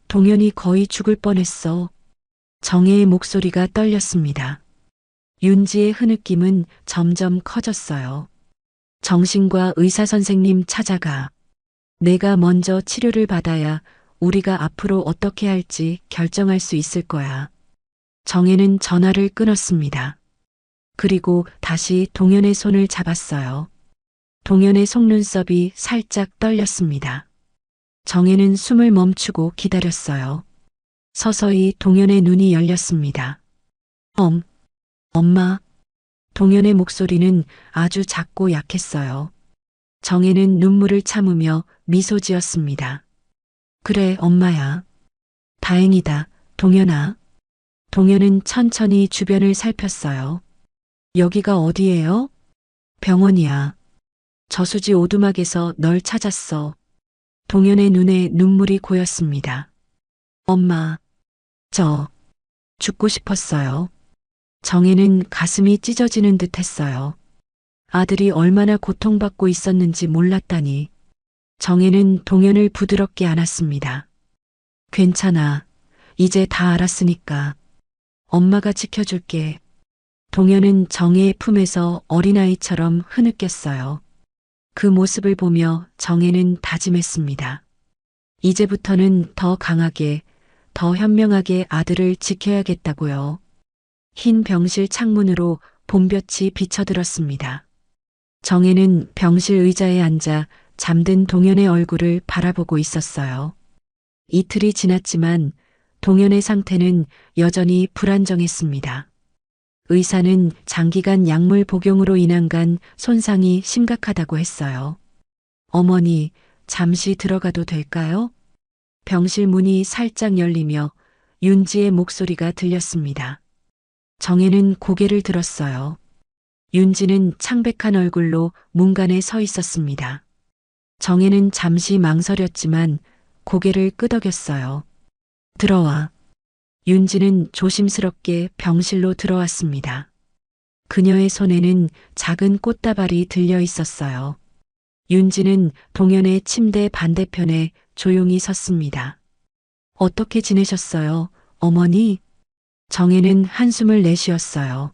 동현이 거의 죽을 뻔했어. 정혜의 목소리가 떨렸습니다. 윤지의 흐느낌은 점점 커졌어요. 정신과 의사 선생님 찾아가. 내가 먼저 치료를 받아야 우리가 앞으로 어떻게 할지 결정할 수 있을 거야. 정혜는 전화를 끊었습니다. 그리고 다시 동현의 손을 잡았어요. 동현의 속눈썹이 살짝 떨렸습니다. 정혜는 숨을 멈추고 기다렸어요. 서서히 동현의 눈이 열렸습니다. 엄마. 동현의 목소리는 아주 작고 약했어요. 정혜는 눈물을 참으며 미소 지었습니다. 그래, 엄마야. 다행이다, 동현아. 동현은 천천히 주변을 살폈어요. 여기가 어디예요? 병원이야. 저수지 오두막에서 널 찾았어. 동현의 눈에 눈물이 고였습니다. 엄마, 저 죽고 싶었어요. 정혜는 가슴이 찢어지는 듯 했어요. 아들이 얼마나 고통받고 있었는지 몰랐다니. 정혜는 동현을 부드럽게 안았습니다. 괜찮아. 이제 다 알았으니까. 엄마가 지켜줄게. 동현은 정혜의 품에서 어린아이처럼 흐느꼈어요. 그 모습을 보며 정혜는 다짐했습니다. 이제부터는 더 강하게, 더 현명하게 아들을 지켜야겠다고요. 흰 병실 창문으로 봄볕이 비쳐들었습니다. 정혜는 병실 의자에 앉아 잠든 동현의 얼굴을 바라보고 있었어요. 이틀이 지났지만 동현의 상태는 여전히 불안정했습니다. 의사는 장기간 약물 복용으로 인한 간 손상이 심각하다고 했어요. 어머니, 잠시 들어가도 될까요? 병실 문이 살짝 열리며 윤지의 목소리가 들렸습니다. 정혜는 고개를 들었어요. 윤지는 창백한 얼굴로 문간에 서 있었습니다. 정혜는 잠시 망설였지만 고개를 끄덕였어요. 들어와. 윤지는 조심스럽게 병실로 들어왔습니다. 그녀의 손에는 작은 꽃다발이 들려 있었어요. 윤지는 동현의 침대 반대편에 조용히 섰습니다. 어떻게 지내셨어요, 어머니? 정혜는 한숨을 내쉬었어요.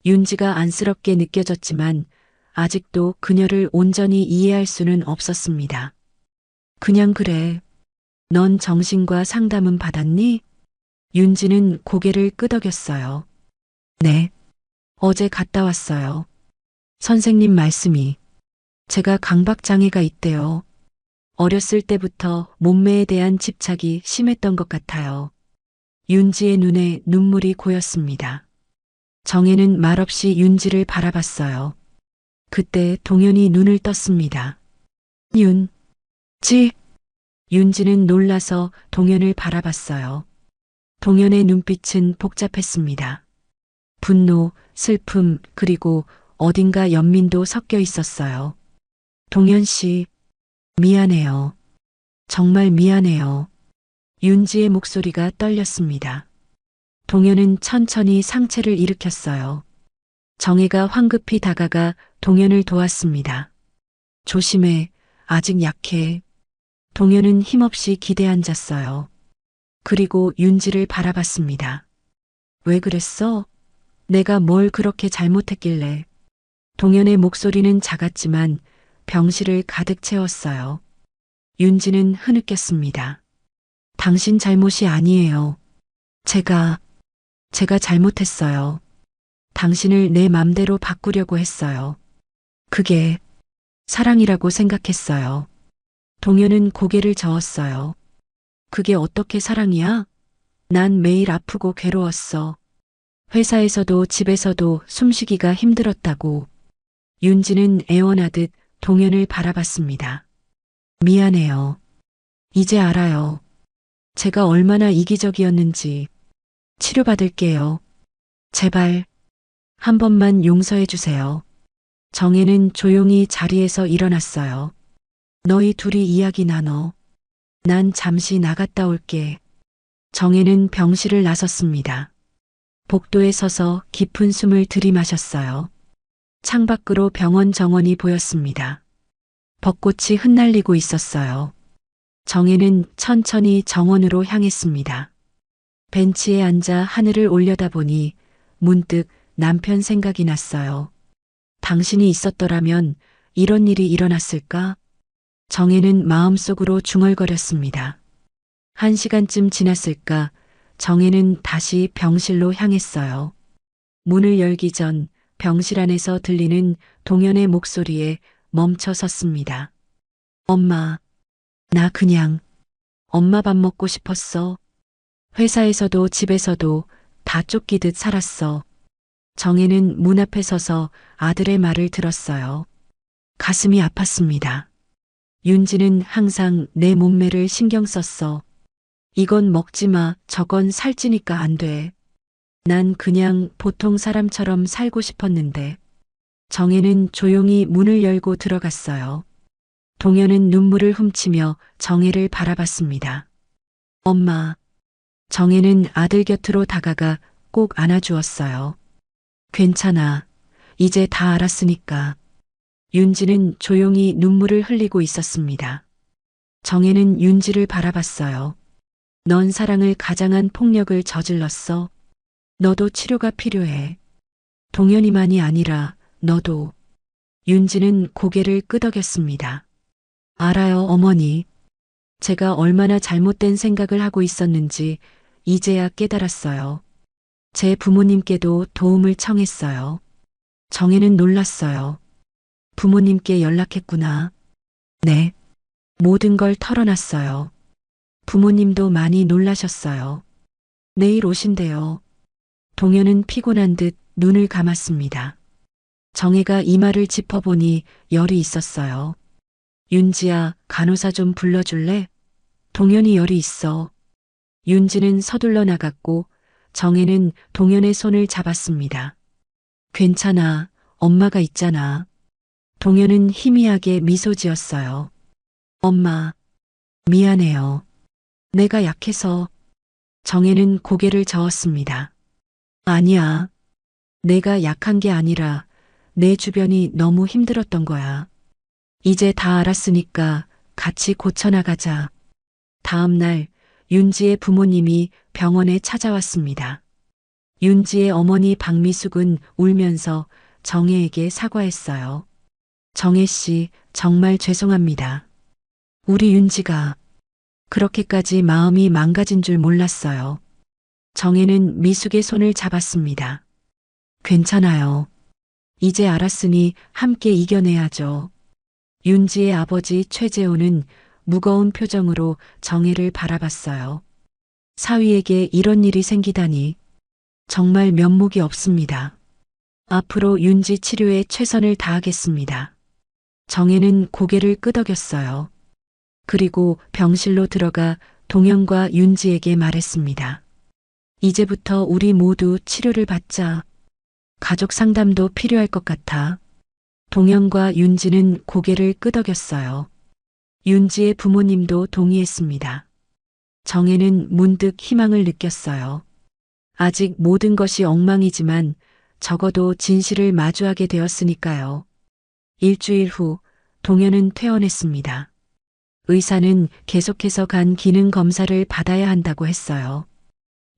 윤지가 안쓰럽게 느껴졌지만 아직도 그녀를 온전히 이해할 수는 없었습니다. 그냥 그래. 넌 정신과 상담은 받았니? 윤지는 고개를 끄덕였어요. 네. 어제 갔다 왔어요. 선생님 말씀이. 제가 강박장애가 있대요. 어렸을 때부터 몸매에 대한 집착이 심했던 것 같아요. 윤지의 눈에 눈물이 고였습니다. 정혜는 말없이 윤지를 바라봤어요. 그때 동현이 눈을 떴습니다. 윤지. 윤지는 놀라서 동현을 바라봤어요. 동현의 눈빛은 복잡했습니다. 분노, 슬픔, 그리고 어딘가 연민도 섞여 있었어요. 동현 씨, 미안해요. 정말 미안해요. 윤지의 목소리가 떨렸습니다. 동현은 천천히 상체를 일으켰어요. 정혜가 황급히 다가가 동현을 도왔습니다. 조심해, 아직 약해. 동현은 힘없이 기대앉았어요. 그리고 윤지를 바라봤습니다. 왜 그랬어? 내가 뭘 그렇게 잘못했길래. 동현의 목소리는 작았지만 병실을 가득 채웠어요. 윤지는 흐느꼈습니다. 당신 잘못이 아니에요. 제가 잘못했어요. 당신을 내 맘대로 바꾸려고 했어요. 그게 사랑이라고 생각했어요. 동현은 고개를 저었어요. 그게 어떻게 사랑이야? 난 매일 아프고 괴로웠어. 회사에서도 집에서도 숨쉬기가 힘들었다고. 윤지는 애원하듯 동현을 바라봤습니다. 미안해요. 이제 알아요. 제가 얼마나 이기적이었는지. 치료받을게요. 제발 한 번만 용서해 주세요. 정혜는 조용히 자리에서 일어났어요. 너희 둘이 이야기 나눠. 난 잠시 나갔다 올게. 정혜는 병실을 나섰습니다. 복도에 서서 깊은 숨을 들이마셨어요. 창밖으로 병원 정원이 보였습니다. 벚꽃이 흩날리고 있었어요. 정혜는 천천히 정원으로 향했습니다. 벤치에 앉아 하늘을 올려다보니 문득 남편 생각이 났어요. 당신이 있었더라면 이런 일이 일어났을까? 정혜는 마음속으로 중얼거렸습니다. 1시간쯤 지났을까? 정혜는 다시 병실로 향했어요. 문을 열기 전 병실 안에서 들리는 동현의 목소리에 멈춰 섰습니다. 엄마, 나 그냥 엄마 밥 먹고 싶었어. 회사에서도 집에서도 다 쫓기듯 살았어. 정혜는 문 앞에 서서 아들의 말을 들었어요. 가슴이 아팠습니다. 윤지는 항상 내 몸매를 신경 썼어. 이건 먹지 마, 저건 살찌니까 안 돼. 난 그냥 보통 사람처럼 살고 싶었는데. 정혜는 조용히 문을 열고 들어갔어요. 동현은 눈물을 훔치며 정혜를 바라봤습니다. 엄마. 정혜는 아들 곁으로 다가가 꼭 안아주었어요. 괜찮아. 이제 다 알았으니까. 윤지는 조용히 눈물을 흘리고 있었습니다. 정혜는 윤지를 바라봤어요. 넌 사랑을 가장한 폭력을 저질렀어. 너도 치료가 필요해. 동현이만이 아니라 너도. 윤지는 고개를 끄덕였습니다. 알아요, 어머니. 제가 얼마나 잘못된 생각을 하고 있었는지 이제야 깨달았어요. 제 부모님께도 도움을 청했어요. 정혜는 놀랐어요. 부모님께 연락했구나. 네. 모든 걸 털어놨어요. 부모님도 많이 놀라셨어요. 내일 오신대요. 동현은 피곤한 듯 눈을 감았습니다. 정혜가 이마를 짚어보니 열이 있었어요. 윤지야, 간호사 좀 불러줄래? 동현이 열이 있어. 윤지는 서둘러 나갔고 정혜는 동현의 손을 잡았습니다. 괜찮아. 엄마가 있잖아. 동현은 희미하게 미소 지었어요. 엄마, 미안해요. 내가 약해서. 정혜는 고개를 저었습니다. 아니야. 내가 약한 게 아니라 내 주변이 너무 힘들었던 거야. 이제 다 알았으니까 같이 고쳐나가자. 다음 날 윤지의 부모님이 병원에 찾아왔습니다. 윤지의 어머니 박미숙은 울면서 정혜에게 사과했어요. 정혜 씨, 정말 죄송합니다. 우리 윤지가 그렇게까지 마음이 망가진 줄 몰랐어요. 정혜는 미숙의 손을 잡았습니다. 괜찮아요. 이제 알았으니 함께 이겨내야죠. 윤지의 아버지 최재호는 무거운 표정으로 정혜를 바라봤어요. 사위에게 이런 일이 생기다니 정말 면목이 없습니다. 앞으로 윤지 치료에 최선을 다하겠습니다. 정혜는 고개를 끄덕였어요. 그리고 병실로 들어가 동현과 윤지에게 말했습니다. 이제부터 우리 모두 치료를 받자. 가족 상담도 필요할 것 같아. 동현과 윤지는 고개를 끄덕였어요. 윤지의 부모님도 동의했습니다. 정혜는 문득 희망을 느꼈어요. 아직 모든 것이 엉망이지만 적어도 진실을 마주하게 되었으니까요. 일주일 후 동현은 퇴원했습니다. 의사는 계속해서 간 기능 검사를 받아야 한다고 했어요.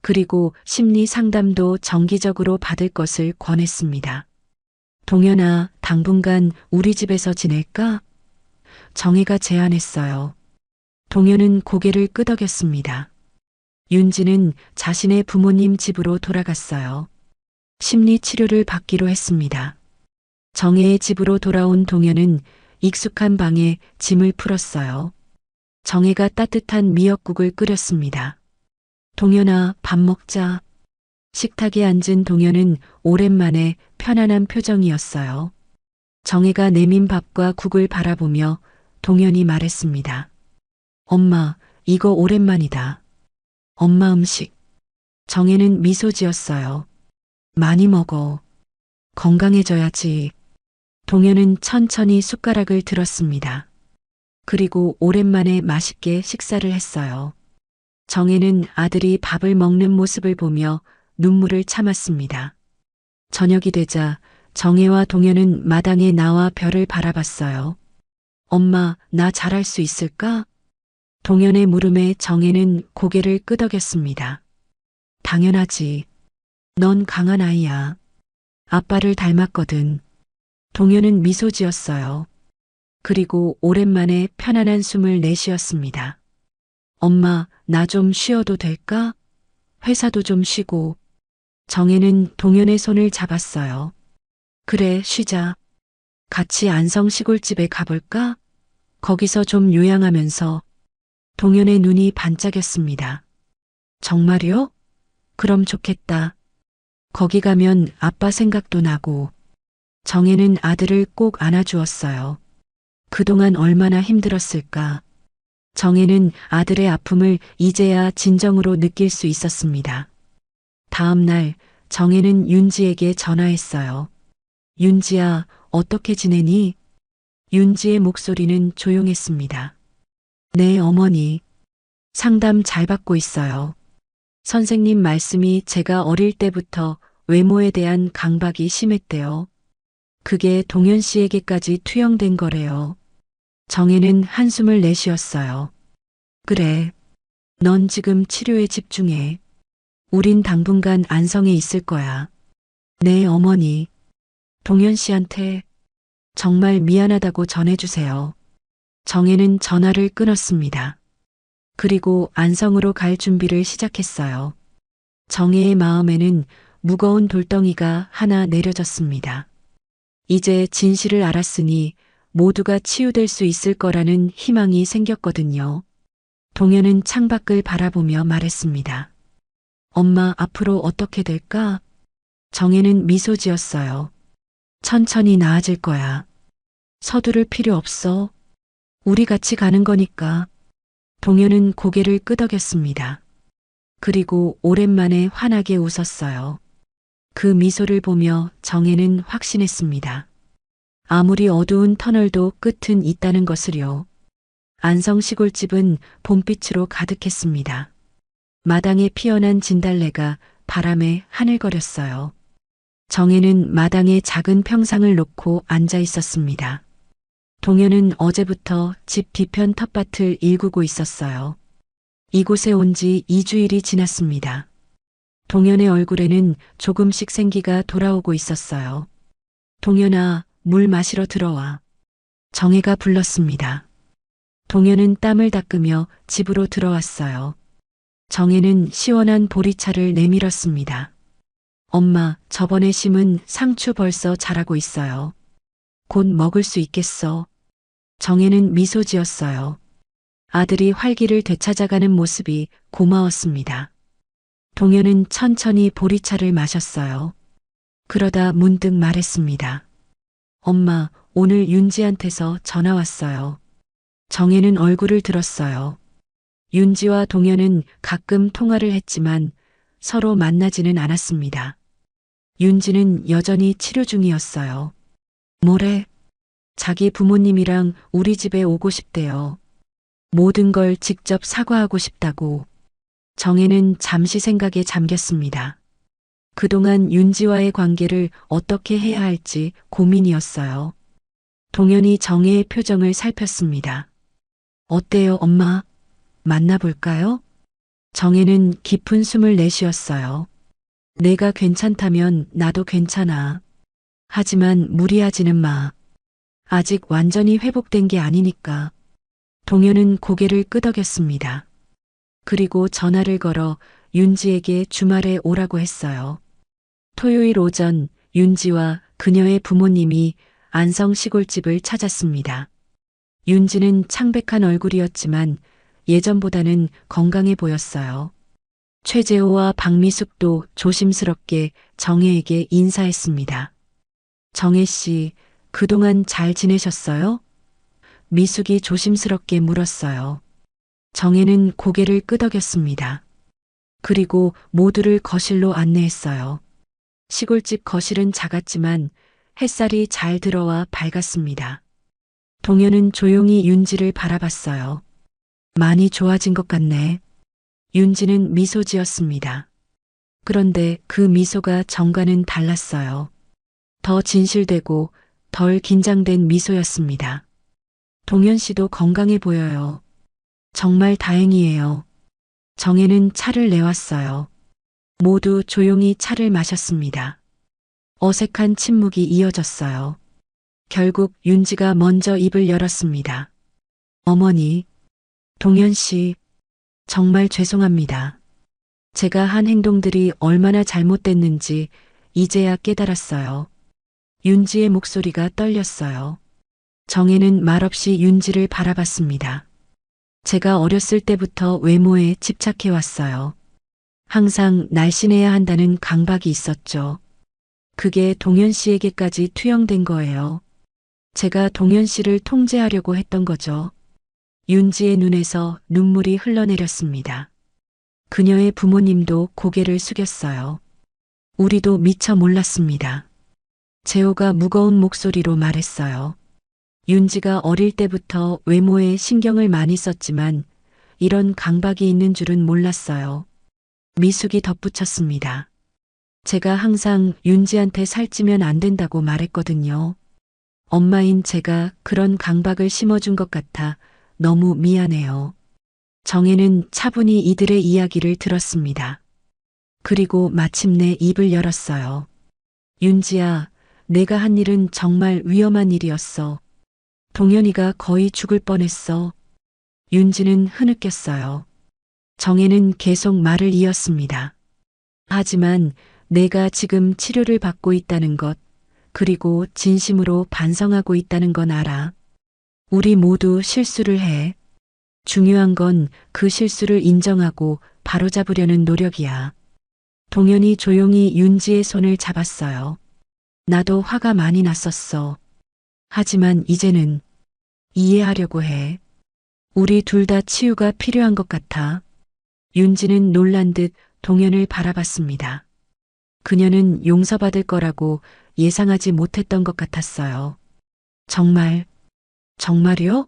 그리고 심리 상담도 정기적으로 받을 것을 권했습니다. 동현아, 당분간 우리 집에서 지낼까? 정혜가 제안했어요. 동현은 고개를 끄덕였습니다. 윤지는 자신의 부모님 집으로 돌아갔어요. 심리 치료를 받기로 했습니다. 정혜의 집으로 돌아온 동현은 익숙한 방에 짐을 풀었어요. 정혜가 따뜻한 미역국을 끓였습니다. 동현아, 밥 먹자. 식탁에 앉은 동현은 오랜만에 편안한 표정이었어요. 정혜가 내민 밥과 국을 바라보며 동현이 말했습니다. 엄마, 이거 오랜만이다. 엄마 음식. 정혜는 미소 지었어요. 많이 먹어. 건강해져야지. 동현은 천천히 숟가락을 들었습니다. 그리고 오랜만에 맛있게 식사를 했어요. 정혜는 아들이 밥을 먹는 모습을 보며 눈물을 참았습니다. 저녁이 되자 정혜와 동현은 마당에 나와 별을 바라봤어요. 엄마, 나 잘할 수 있을까? 동현의 물음에 정혜는 고개를 끄덕였습니다. 당연하지. 넌 강한 아이야. 아빠를 닮았거든. 동현은 미소 지었어요. 그리고 오랜만에 편안한 숨을 내쉬었습니다. 엄마, 나 좀 쉬어도 될까? 회사도 좀 쉬고. 정혜는 동현의 손을 잡았어요. 그래, 쉬자. 같이 안성 시골집에 가볼까? 거기서 좀 요양하면서. 동현의 눈이 반짝였습니다. 정말요? 그럼 좋겠다. 거기 가면 아빠 생각도 나고. 정혜는 아들을 꼭 안아주었어요. 그동안 얼마나 힘들었을까. 정혜는 아들의 아픔을 이제야 진정으로 느낄 수 있었습니다. 다음 날 정혜는 윤지에게 전화했어요. 윤지야, 어떻게 지내니? 윤지의 목소리는 조용했습니다. 네, 어머니. 상담 잘 받고 있어요. 선생님 말씀이 제가 어릴 때부터 외모에 대한 강박이 심했대요. 그게 동현 씨에게까지 투영된 거래요. 정혜는 한숨을 내쉬었어요. 그래. 넌 지금 치료에 집중해. 우린 당분간 안성에 있을 거야. 네, 어머니. 동현 씨한테 정말 미안하다고 전해주세요. 정혜는 전화를 끊었습니다. 그리고 안성으로 갈 준비를 시작했어요. 정혜의 마음에는 무거운 돌덩이가 하나 내려졌습니다. 이제 진실을 알았으니 모두가 치유될 수 있을 거라는 희망이 생겼거든요. 동현은 창밖을 바라보며 말했습니다. 엄마, 앞으로 어떻게 될까? 정혜는 미소 지었어요. 천천히 나아질 거야. 서두를 필요 없어. 우리 같이 가는 거니까. 동현은 고개를 끄덕였습니다. 그리고 오랜만에 환하게 웃었어요. 그 미소를 보며 정혜는 확신했습니다. 아무리 어두운 터널도 끝은 있다는 것을요. 안성 시골집은 봄빛으로 가득했습니다. 마당에 피어난 진달래가 바람에 하늘거렸어요. 정혜는 마당에 작은 평상을 놓고 앉아 있었습니다. 동현은 어제부터 집 뒤편 텃밭을 일구고 있었어요. 이곳에 온 지 2주일이 지났습니다. 동현의 얼굴에는 조금씩 생기가 돌아오고 있었어요. 동현아, 물 마시러 들어와. 정혜가 불렀습니다. 동현은 땀을 닦으며 집으로 들어왔어요. 정혜는 시원한 보리차를 내밀었습니다. 엄마, 저번에 심은 상추 벌써 자라고 있어요. 곧 먹을 수 있겠어. 정혜는 미소 지었어요. 아들이 활기를 되찾아가는 모습이 고마웠습니다. 동현은 천천히 보리차를 마셨어요. 그러다 문득 말했습니다. 엄마, 오늘 윤지한테서 전화 왔어요. 정혜는 얼굴을 들었어요. 윤지와 동현은 가끔 통화를 했지만 서로 만나지는 않았습니다. 윤지는 여전히 치료 중이었어요. 뭐래? 자기 부모님이랑 우리 집에 오고 싶대요. 모든 걸 직접 사과하고 싶다고. 정혜는 잠시 생각에 잠겼습니다. 그동안 윤지와의 관계를 어떻게 해야 할지 고민이었어요. 동현이 정혜의 표정을 살폈습니다. 어때요, 엄마? 만나볼까요? 정혜는 깊은 숨을 내쉬었어요. 내가 괜찮다면 나도 괜찮아. 하지만 무리하지는 마. 아직 완전히 회복된 게 아니니까. 동현은 고개를 끄덕였습니다. 그리고 전화를 걸어 윤지에게 주말에 오라고 했어요. 토요일 오전 윤지와 그녀의 부모님이 안성 시골집을 찾았습니다. 윤지는 창백한 얼굴이었지만 예전보다는 건강해 보였어요. 최재호와 박미숙도 조심스럽게 정혜에게 인사했습니다. 정혜 씨, 그동안 잘 지내셨어요? 미숙이 조심스럽게 물었어요. 정혜는 고개를 끄덕였습니다. 그리고 모두를 거실로 안내했어요. 시골집 거실은 작았지만 햇살이 잘 들어와 밝았습니다. 동현은 조용히 윤지를 바라봤어요. 많이 좋아진 것 같네. 윤지는 미소 지었습니다. 그런데 그 미소가 전과는 달랐어요. 더 진실되고 덜 긴장된 미소였습니다. 동현 씨도 건강해 보여요. 정말 다행이에요. 정혜는 차를 내왔어요. 모두 조용히 차를 마셨습니다. 어색한 침묵이 이어졌어요. 결국 윤지가 먼저 입을 열었습니다. 어머니, 동현 씨, 정말 죄송합니다. 제가 한 행동들이 얼마나 잘못됐는지 이제야 깨달았어요. 윤지의 목소리가 떨렸어요. 정혜는 말없이 윤지를 바라봤습니다. 제가 어렸을 때부터 외모에 집착해 왔어요. 항상 날씬해야 한다는 강박이 있었죠. 그게 동현 씨에게까지 투영된 거예요. 제가 동현 씨를 통제하려고 했던 거죠. 윤지의 눈에서 눈물이 흘러내렸습니다. 그녀의 부모님도 고개를 숙였어요. 우리도 미처 몰랐습니다. 재호가 무거운 목소리로 말했어요. 윤지가 어릴 때부터 외모에 신경을 많이 썼지만 이런 강박이 있는 줄은 몰랐어요. 미숙이 덧붙였습니다. 제가 항상 윤지한테 살찌면 안 된다고 말했거든요. 엄마인 제가 그런 강박을 심어준 것 같아 너무 미안해요. 정혜는 차분히 이들의 이야기를 들었습니다. 그리고 마침내 입을 열었어요. 윤지야, 내가 한 일은 정말 위험한 일이었어. 동현이가 거의 죽을 뻔했어. 윤지는 흐느꼈어요. 정혜는 계속 말을 이었습니다. 하지만 내가 지금 치료를 받고 있다는 것, 그리고 진심으로 반성하고 있다는 건 알아. 우리 모두 실수를 해. 중요한 건 그 실수를 인정하고 바로잡으려는 노력이야. 동현이 조용히 윤지의 손을 잡았어요. 나도 화가 많이 났었어. 하지만 이제는 이해하려고 해. 우리 둘 다 치유가 필요한 것 같아. 윤지는 놀란 듯 동현을 바라봤습니다. 그녀는 용서받을 거라고 예상하지 못했던 것 같았어요. 정말요?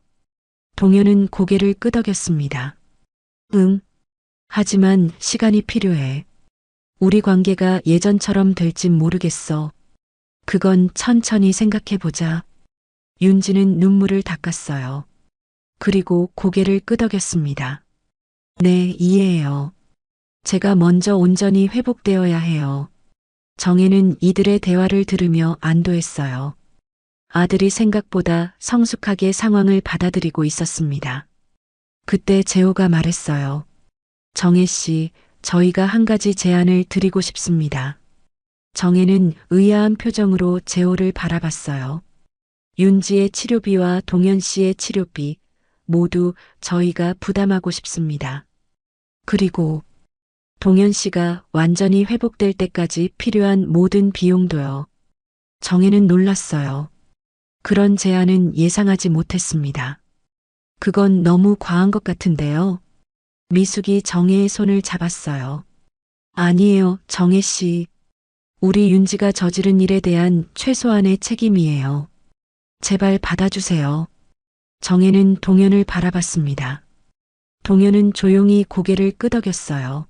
동현은 고개를 끄덕였습니다. 응. 하지만 시간이 필요해. 우리 관계가 예전처럼 될진 모르겠어. 그건 천천히 생각해보자. 윤지는 눈물을 닦았어요. 그리고 고개를 끄덕였습니다. 네, 이해해요. 제가 먼저 온전히 회복되어야 해요. 정혜는 이들의 대화를 들으며 안도했어요. 아들이 생각보다 성숙하게 상황을 받아들이고 있었습니다. 그때 재호가 말했어요. 정혜 씨, 저희가 한 가지 제안을 드리고 싶습니다. 정혜는 의아한 표정으로 재호를 바라봤어요. 윤지의 치료비와 동현 씨의 치료비 모두 저희가 부담하고 싶습니다. 그리고 동현 씨가 완전히 회복될 때까지 필요한 모든 비용도요. 정혜는 놀랐어요. 그런 제안은 예상하지 못했습니다. 그건 너무 과한 것 같은데요. 미숙이 정혜의 손을 잡았어요. 아니에요, 정혜 씨. 우리 윤지가 저지른 일에 대한 최소한의 책임이에요. 제발 받아주세요. 정혜는 동현을 바라봤습니다. 동현은 조용히 고개를 끄덕였어요.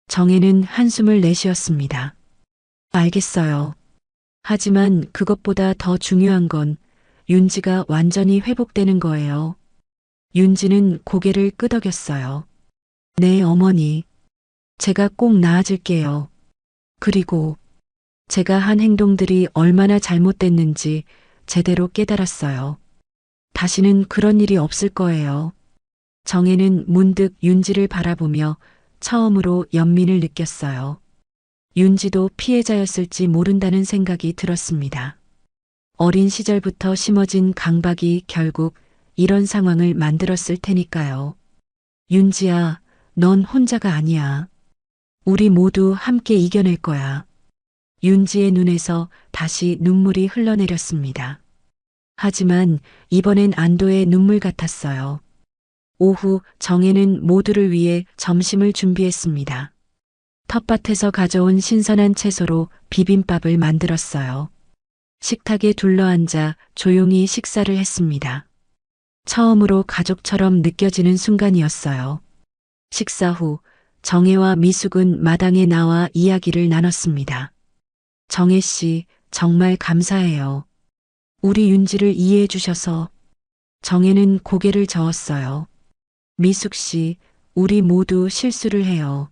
정혜는 한숨을 내쉬었습니다. 알겠어요. 하지만 그것보다 더 중요한 건 윤지가 완전히 회복되는 거예요. 윤지는 고개를 끄덕였어요. 네, 어머니. 제가 꼭 나아질게요. 그리고 제가 한 행동들이 얼마나 잘못됐는지 제대로 깨달았어요. 다시는 그런 일이 없을 거예요. 정혜는 문득 윤지를 바라보며 처음으로 연민을 느꼈어요. 윤지도 피해자였을지 모른다는 생각이 들었습니다. 어린 시절부터 심어진 강박이 결국 이런 상황을 만들었을 테니까요. 윤지야, 넌 혼자가 아니야. 우리 모두 함께 이겨낼 거야. 윤지의 눈에서 다시 눈물이 흘러내렸습니다. 하지만 이번엔 안도의 눈물 같았어요. 오후 정혜는 모두를 위해 점심을 준비했습니다. 텃밭에서 가져온 신선한 채소로 비빔밥을 만들었어요. 식탁에 둘러앉아 조용히 식사를 했습니다. 처음으로 가족처럼 느껴지는 순간이었어요. 식사 후 정혜와 미숙은 마당에 나와 이야기를 나눴습니다. 정혜 씨, 정말 감사해요. 우리 윤지를 이해해 주셔서. 정혜는 고개를 저었어요. 미숙 씨, 우리 모두 실수를 해요.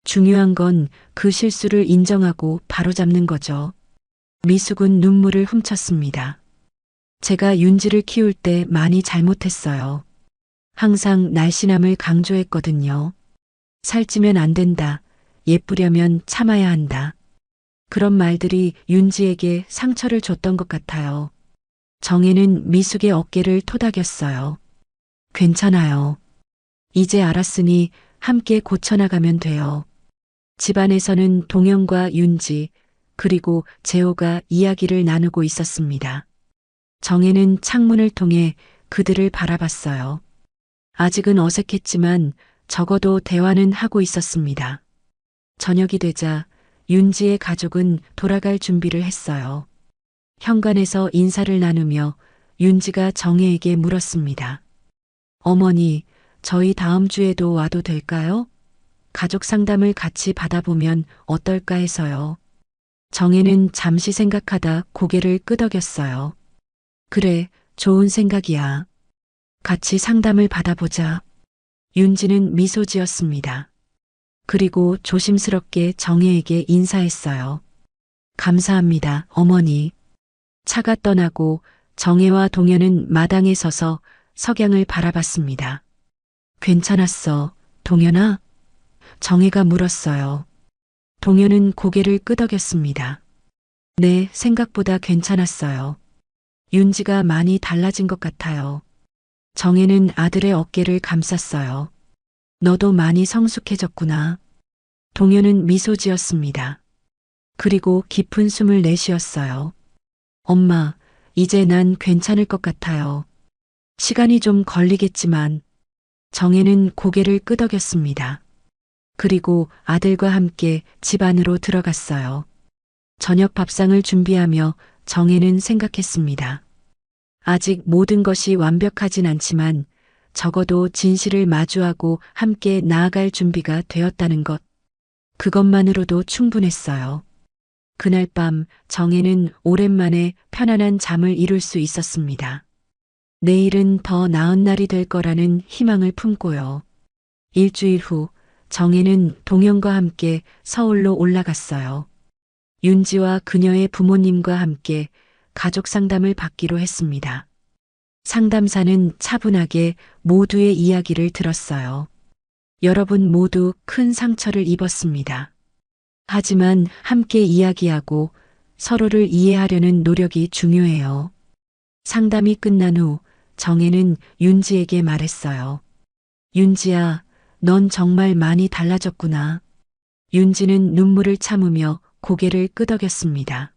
중요한 건 그 실수를 인정하고 바로잡는 거죠. 미숙은 눈물을 훔쳤습니다. 제가 윤지를 키울 때 많이 잘못했어요. 항상 날씬함을 강조했거든요. 살찌면 안 된다. 예쁘려면 참아야 한다. 그런 말들이 윤지에게 상처를 줬던 것 같아요. 정혜는 미숙의 어깨를 토닥였어요. 괜찮아요. 이제 알았으니 함께 고쳐나가면 돼요. 집안에서는 동현과 윤지, 그리고 재호가 이야기를 나누고 있었습니다. 정혜는 창문을 통해 그들을 바라봤어요. 아직은 어색했지만 적어도 대화는 하고 있었습니다. 저녁이 되자 윤지의 가족은 돌아갈 준비를 했어요. 현관에서 인사를 나누며 윤지가 정혜에게 물었습니다. 어머니, 저희 다음 주에도 와도 될까요? 가족 상담을 같이 받아보면 어떨까 해서요. 정혜는 잠시 생각하다 고개를 끄덕였어요. 그래, 좋은 생각이야. 같이 상담을 받아보자. 윤지는 미소 지었습니다. 그리고 조심스럽게 정혜에게 인사했어요. 감사합니다, 어머니. 차가 떠나고 정혜와 동현은 마당에 서서 석양을 바라봤습니다. 괜찮았어, 동현아? 정혜가 물었어요. 동현은 고개를 끄덕였습니다. 네, 생각보다 괜찮았어요. 윤지가 많이 달라진 것 같아요. 정혜는 아들의 어깨를 감쌌어요. 너도 많이 성숙해졌구나. 동현은 미소 지었습니다. 그리고 깊은 숨을 내쉬었어요. 엄마, 이제 난 괜찮을 것 같아요. 시간이 좀 걸리겠지만. 정혜는 고개를 끄덕였습니다. 그리고 아들과 함께 집 안으로 들어갔어요. 저녁 밥상을 준비하며 정혜는 생각했습니다. 아직 모든 것이 완벽하진 않지만 적어도 진실을 마주하고 함께 나아갈 준비가 되었다는 것. 그것만으로도 충분했어요. 그날 밤 정혜는 오랜만에 편안한 잠을 이룰 수 있었습니다. 내일은 더 나은 날이 될 거라는 희망을 품고요. 일주일 후 정혜는 동현과 함께 서울로 올라갔어요. 윤지와 그녀의 부모님과 함께 가족 상담을 받기로 했습니다. 상담사는 차분하게 모두의 이야기를 들었어요. 여러분 모두 큰 상처를 입었습니다. 하지만 함께 이야기하고 서로를 이해하려는 노력이 중요해요. 상담이 끝난 후 정혜는 윤지에게 말했어요. 윤지야, 넌 정말 많이 달라졌구나. 윤지는 눈물을 참으며 고개를 끄덕였습니다.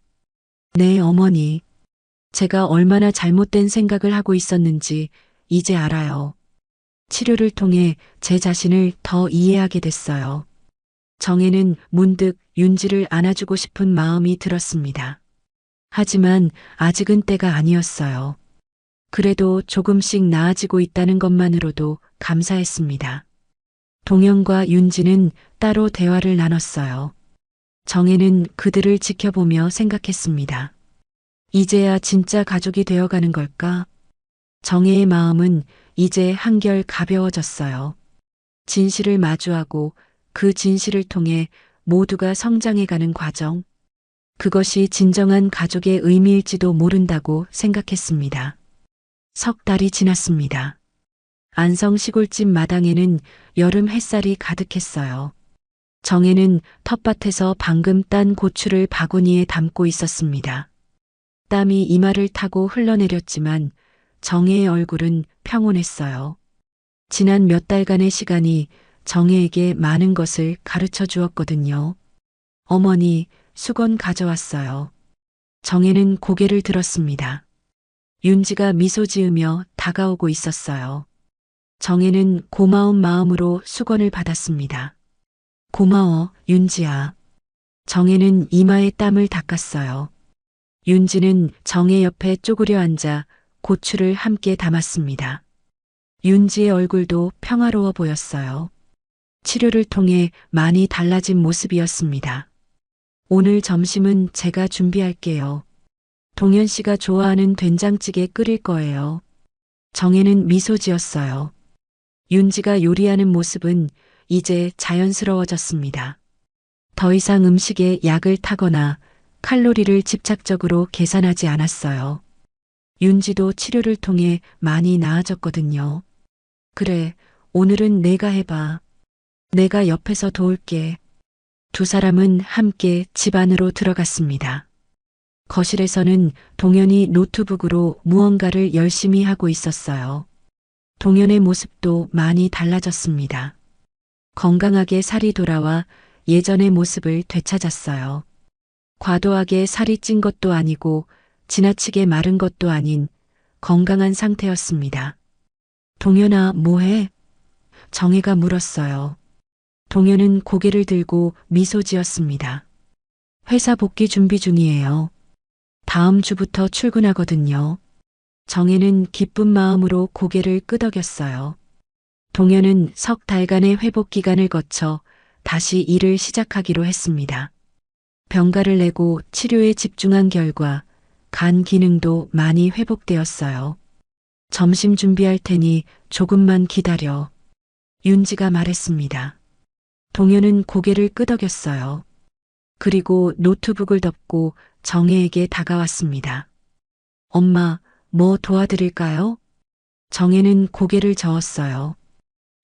네, 어머니. 제가 얼마나 잘못된 생각을 하고 있었는지 이제 알아요. 치료를 통해 제 자신을 더 이해하게 됐어요. 정혜는 문득 윤지를 안아주고 싶은 마음이 들었습니다. 하지만 아직은 때가 아니었어요. 그래도 조금씩 나아지고 있다는 것만으로도 감사했습니다. 동현과 윤지는 따로 대화를 나눴어요. 정혜는 그들을 지켜보며 생각했습니다. 이제야 진짜 가족이 되어가는 걸까? 정혜의 마음은 이제 한결 가벼워졌어요. 진실을 마주하고 그 진실을 통해 모두가 성장해가는 과정. 그것이 진정한 가족의 의미일지도 모른다고 생각했습니다. 석 달이 지났습니다. 안성 시골집 마당에는 여름 햇살이 가득했어요. 정혜는 텃밭에서 방금 딴 고추를 바구니에 담고 있었습니다. 땀이 이마를 타고 흘러내렸지만 정혜의 얼굴은 평온했어요. 지난 몇 달간의 시간이 정혜에게 많은 것을 가르쳐 주었거든요. 어머니, 수건 가져왔어요. 정혜는 고개를 들었습니다. 윤지가 미소 지으며 다가오고 있었어요. 정혜는 고마운 마음으로 수건을 받았습니다. 고마워, 윤지야. 정혜는 이마에 땀을 닦았어요. 윤지는 정혜 옆에 쪼그려 앉아 고추를 함께 담았습니다. 윤지의 얼굴도 평화로워 보였어요. 치료를 통해 많이 달라진 모습이었습니다. 오늘 점심은 제가 준비할게요. 동현 씨가 좋아하는 된장찌개 끓일 거예요. 정혜는 미소 지었어요. 윤지가 요리하는 모습은 이제 자연스러워졌습니다. 더 이상 음식에 약을 타거나 칼로리를 집착적으로 계산하지 않았어요. 윤지도 치료를 통해 많이 나아졌거든요. 그래, 오늘은 내가 해봐. 내가 옆에서 도울게. 두 사람은 함께 집 안으로 들어갔습니다. 거실에서는 동현이 노트북으로 무언가를 열심히 하고 있었어요. 동현의 모습도 많이 달라졌습니다. 건강하게 살이 돌아와 예전의 모습을 되찾았어요. 과도하게 살이 찐 것도 아니고 지나치게 마른 것도 아닌 건강한 상태였습니다. 동현아, 뭐해? 정혜가 물었어요. 동현은 고개를 들고 미소 지었습니다. 회사 복귀 준비 중이에요. 다음 주부터 출근하거든요. 정혜는 기쁜 마음으로 고개를 끄덕였어요. 동현은 석 달간의 회복 기간을 거쳐 다시 일을 시작하기로 했습니다. 병가를 내고 치료에 집중한 결과 간 기능도 많이 회복되었어요. 점심 준비할 테니 조금만 기다려. 윤지가 말했습니다. 동현은 고개를 끄덕였어요. 그리고 노트북을 덮고 정혜에게 다가왔습니다. 엄마, 뭐 도와드릴까요? 정혜는 고개를 저었어요.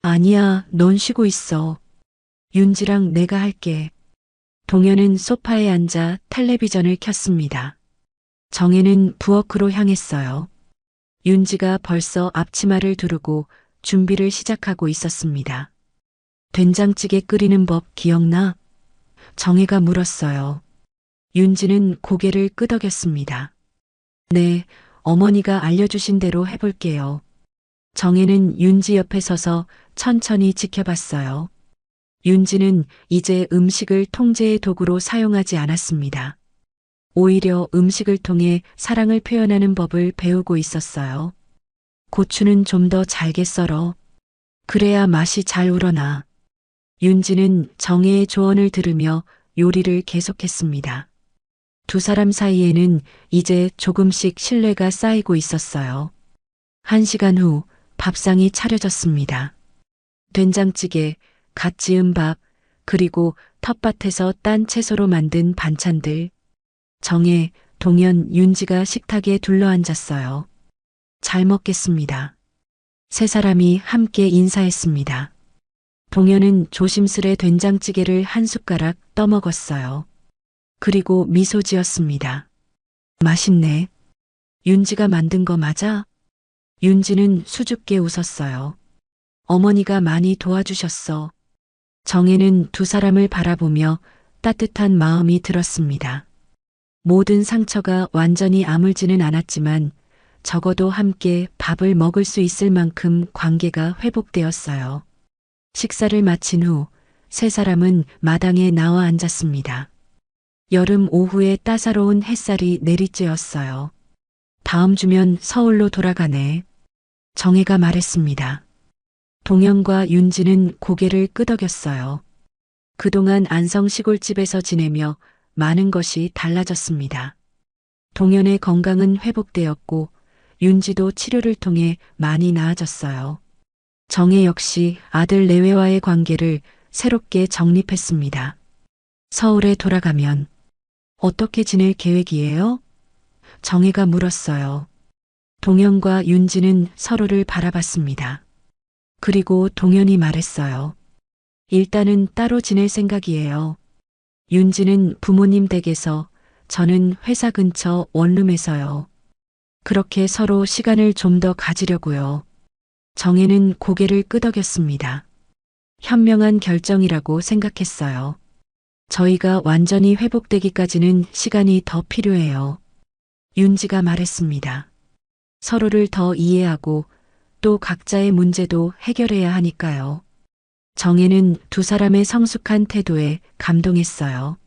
아니야, 넌 쉬고 있어. 윤지랑 내가 할게. 동현은 소파에 앉아 텔레비전을 켰습니다. 정혜는 부엌으로 향했어요. 윤지가 벌써 앞치마를 두르고 준비를 시작하고 있었습니다. 된장찌개 끓이는 법 기억나? 정혜가 물었어요. 윤지는 고개를 끄덕였습니다. 네, 어머니가 알려주신 대로 해볼게요. 정혜는 윤지 옆에 서서 천천히 지켜봤어요. 윤지는 이제 음식을 통제의 도구로 사용하지 않았습니다. 오히려 음식을 통해 사랑을 표현하는 법을 배우고 있었어요. 고추는 좀 더 잘게 썰어. 그래야 맛이 잘 우러나. 윤지는 정혜의 조언을 들으며 요리를 계속했습니다. 두 사람 사이에는 이제 조금씩 신뢰가 쌓이고 있었어요. 1시간 후 밥상이 차려졌습니다. 된장찌개, 갓 지은 밥, 그리고 텃밭에서 딴 채소로 만든 반찬들. 정혜, 동현, 윤지가 식탁에 둘러앉았어요. 잘 먹겠습니다. 세 사람이 함께 인사했습니다. 동현은 조심스레 된장찌개를 한 숟가락 떠먹었어요. 그리고 미소 지었습니다. 맛있네. 윤지가 만든 거 맞아? 윤지는 수줍게 웃었어요. 어머니가 많이 도와주셨어. 정혜는 두 사람을 바라보며 따뜻한 마음이 들었습니다. 모든 상처가 완전히 아물지는 않았지만 적어도 함께 밥을 먹을 수 있을 만큼 관계가 회복되었어요. 식사를 마친 후 세 사람은 마당에 나와 앉았습니다. 여름 오후에 따사로운 햇살이 내리쬐었어요. 다음 주면 서울로 돌아가네. 정혜가 말했습니다. 동현과 윤지는 고개를 끄덕였어요. 그동안 안성 시골집에서 지내며 많은 것이 달라졌습니다. 동현의 건강은 회복되었고 윤지도 치료를 통해 많이 나아졌어요. 정혜 역시 아들 내외와의 관계를 새롭게 정립했습니다. 서울에 돌아가면 어떻게 지낼 계획이에요? 정혜가 물었어요. 동현과 윤지는 서로를 바라봤습니다. 그리고 동현이 말했어요. 일단은 따로 지낼 생각이에요. 윤지는 부모님 댁에서, 저는 회사 근처 원룸에서요. 그렇게 서로 시간을 좀 더 가지려고요. 정혜는 고개를 끄덕였습니다. 현명한 결정이라고 생각했어요. 저희가 완전히 회복되기까지는 시간이 더 필요해요. 윤지가 말했습니다. 서로를 더 이해하고 또 각자의 문제도 해결해야 하니까요. 정혜는 두 사람의 성숙한 태도에 감동했어요.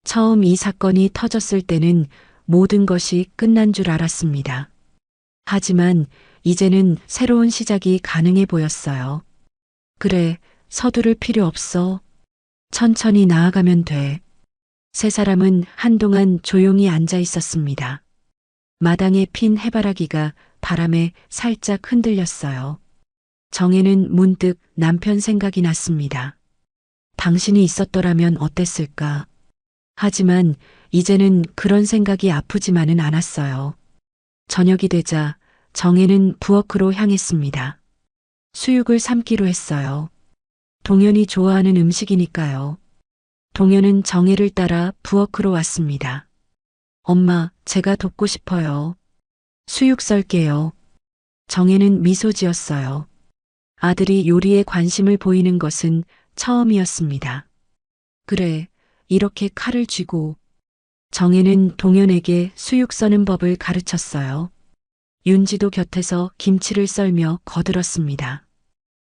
처음 이 사건이 터졌을 때는 모든 것이 끝난 줄 알았습니다. 하지만 이제는 새로운 시작이 가능해 보였어요. 그래, 서두를 필요 없어. 천천히 나아가면 돼. 세 사람은 한동안 조용히 앉아 있었습니다. 마당에 핀 해바라기가 바람에 살짝 흔들렸어요. 정혜는 문득 남편 생각이 났습니다. 당신이 있었더라면 어땠을까? 하지만 이제는 그런 생각이 아프지만은 않았어요. 저녁이 되자 정혜는 부엌으로 향했습니다. 수육을 삶기로 했어요. 동현이 좋아하는 음식이니까요. 동현은 정혜를 따라 부엌으로 왔습니다. 엄마, 제가 돕고 싶어요. 수육 썰게요. 정혜는 미소 지었어요. 아들이 요리에 관심을 보이는 것은 처음이었습니다. 그래, 이렇게 칼을 쥐고. 정혜는 동현에게 수육 써는 법을 가르쳤어요. 윤지도 곁에서 김치를 썰며 거들었습니다.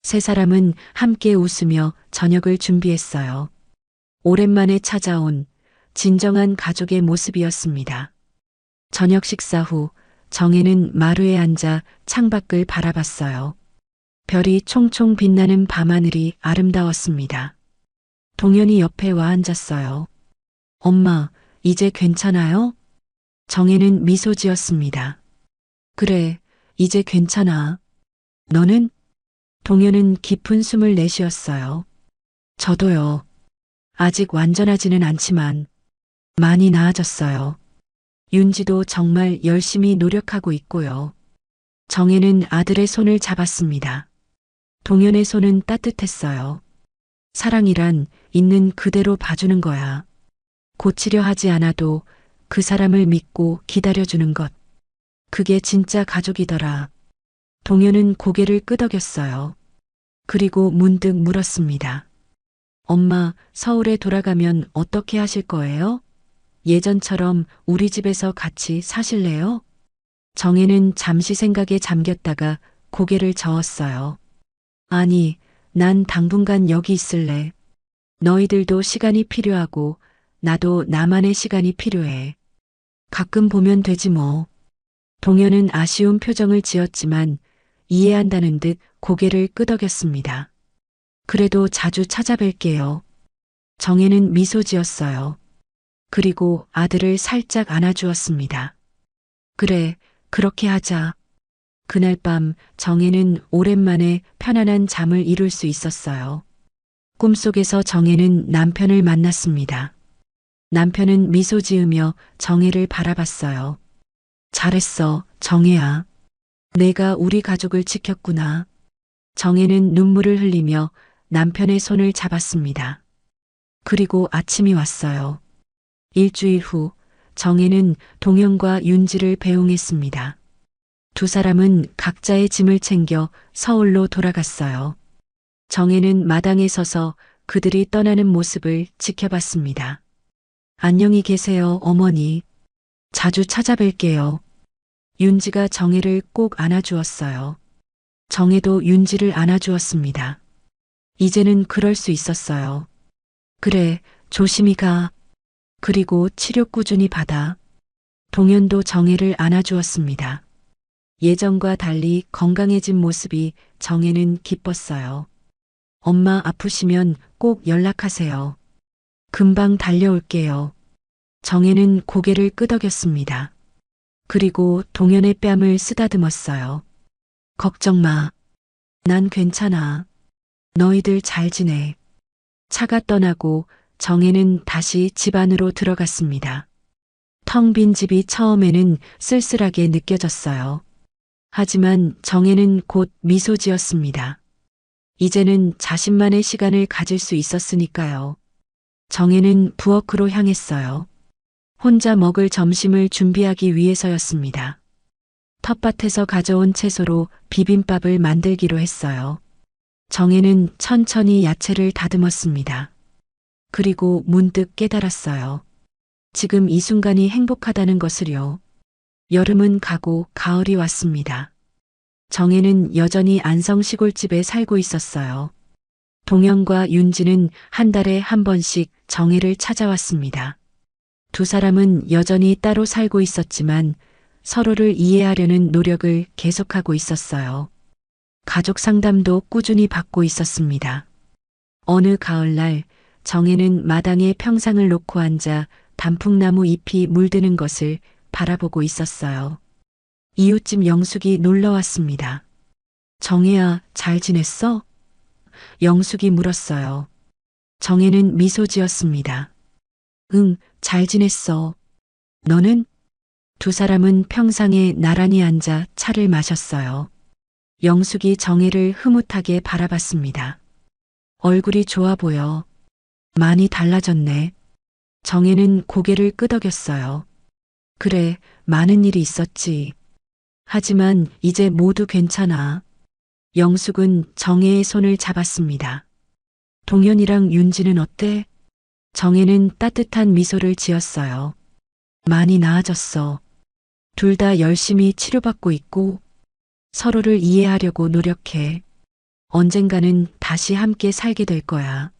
세 사람은 함께 웃으며 저녁을 준비했어요. 오랜만에 찾아온 진정한 가족의 모습이었습니다. 저녁 식사 후 정혜는 마루에 앉아 창밖을 바라봤어요. 별이 총총 빛나는 밤하늘이 아름다웠습니다. 동현이 옆에 와 앉았어요. 엄마, 이제 괜찮아요? 정혜는 미소 지었습니다. 그래, 이제 괜찮아. 너는? 동현은 깊은 숨을 내쉬었어요. 저도요. 아직 완전하지는 않지만 많이 나아졌어요. 윤지도 정말 열심히 노력하고 있고요. 정혜는 아들의 손을 잡았습니다. 동현의 손은 따뜻했어요. 사랑이란 있는 그대로 봐주는 거야. 고치려 하지 않아도 그 사람을 믿고 기다려주는 것. 그게 진짜 가족이더라. 동현은 고개를 끄덕였어요. 그리고 문득 물었습니다. 엄마, 서울에 돌아가면 어떻게 하실 거예요? 예전처럼 우리 집에서 같이 사실래요? 정혜는 잠시 생각에 잠겼다가 고개를 저었어요. 아니, 난 당분간 여기 있을래. 너희들도 시간이 필요하고 나도 나만의 시간이 필요해. 가끔 보면 되지 뭐. 동현은 아쉬운 표정을 지었지만 이해한다는 듯 고개를 끄덕였습니다. 그래도 자주 찾아뵐게요. 정혜는 미소 지었어요. 그리고 아들을 살짝 안아주었습니다. 그래, 그렇게 하자. 그날 밤 정혜는 오랜만에 편안한 잠을 이룰 수 있었어요. 꿈속에서 정혜는 남편을 만났습니다. 남편은 미소 지으며 정혜를 바라봤어요. 잘했어, 정혜야. 내가 우리 가족을 지켰구나. 정혜는 눈물을 흘리며 남편의 손을 잡았습니다. 그리고 아침이 왔어요. 일주일 후 정혜는 동현과 윤지를 배웅했습니다. 두 사람은 각자의 짐을 챙겨 서울로 돌아갔어요. 정혜는 마당에 서서 그들이 떠나는 모습을 지켜봤습니다. 안녕히 계세요, 어머니. 자주 찾아뵐게요. 윤지가 정혜를 꼭 안아주었어요. 정혜도 윤지를 안아주었습니다. 이제는 그럴 수 있었어요. 그래, 조심히 가. 그리고 치료 꾸준히 받아. 동현도 정혜를 안아주었습니다. 예전과 달리 건강해진 모습이 정혜는 기뻤어요. 엄마 아프시면 꼭 연락하세요. 금방 달려올게요. 정혜는 고개를 끄덕였습니다. 그리고 동현의 뺨을 쓰다듬었어요. 걱정 마. 난 괜찮아. 너희들 잘 지내. 차가 떠나고 정혜는 다시 집 안으로 들어갔습니다. 텅 빈 집이 처음에는 쓸쓸하게 느껴졌어요. 하지만 정혜는 곧 미소 지었습니다. 이제는 자신만의 시간을 가질 수 있었으니까요. 정혜는 부엌으로 향했어요. 혼자 먹을 점심을 준비하기 위해서였습니다. 텃밭에서 가져온 채소로 비빔밥을 만들기로 했어요. 정혜는 천천히 야채를 다듬었습니다. 그리고 문득 깨달았어요. 지금 이 순간이 행복하다는 것을요. 여름은 가고 가을이 왔습니다. 정혜는 여전히 안성 시골집에 살고 있었어요. 동현과 윤지는 한 달에 한 번씩 정혜를 찾아왔습니다. 두 사람은 여전히 따로 살고 있었지만 서로를 이해하려는 노력을 계속하고 있었어요. 가족 상담도 꾸준히 받고 있었습니다. 어느 가을날 정혜는 마당에 평상을 놓고 앉아 단풍나무 잎이 물드는 것을 바라보고 있었어요. 이웃집 영숙이 놀러 왔습니다. 정혜야, 잘 지냈어? 영숙이 물었어요. 정혜는 미소 지었습니다. 응, 잘 지냈어. 너는? 두 사람은 평상에 나란히 앉아 차를 마셨어요. 영숙이 정혜를 흐뭇하게 바라봤습니다. 얼굴이 좋아 보여. 많이 달라졌네. 정혜는 고개를 끄덕였어요. 그래, 많은 일이 있었지. 하지만 이제 모두 괜찮아. 영숙은 정혜의 손을 잡았습니다. 동현이랑 윤지는 어때? 정혜는 따뜻한 미소를 지었어요. 많이 나아졌어. 둘 다 열심히 치료받고 있고 서로를 이해하려고 노력해. 언젠가는 다시 함께 살게 될 거야.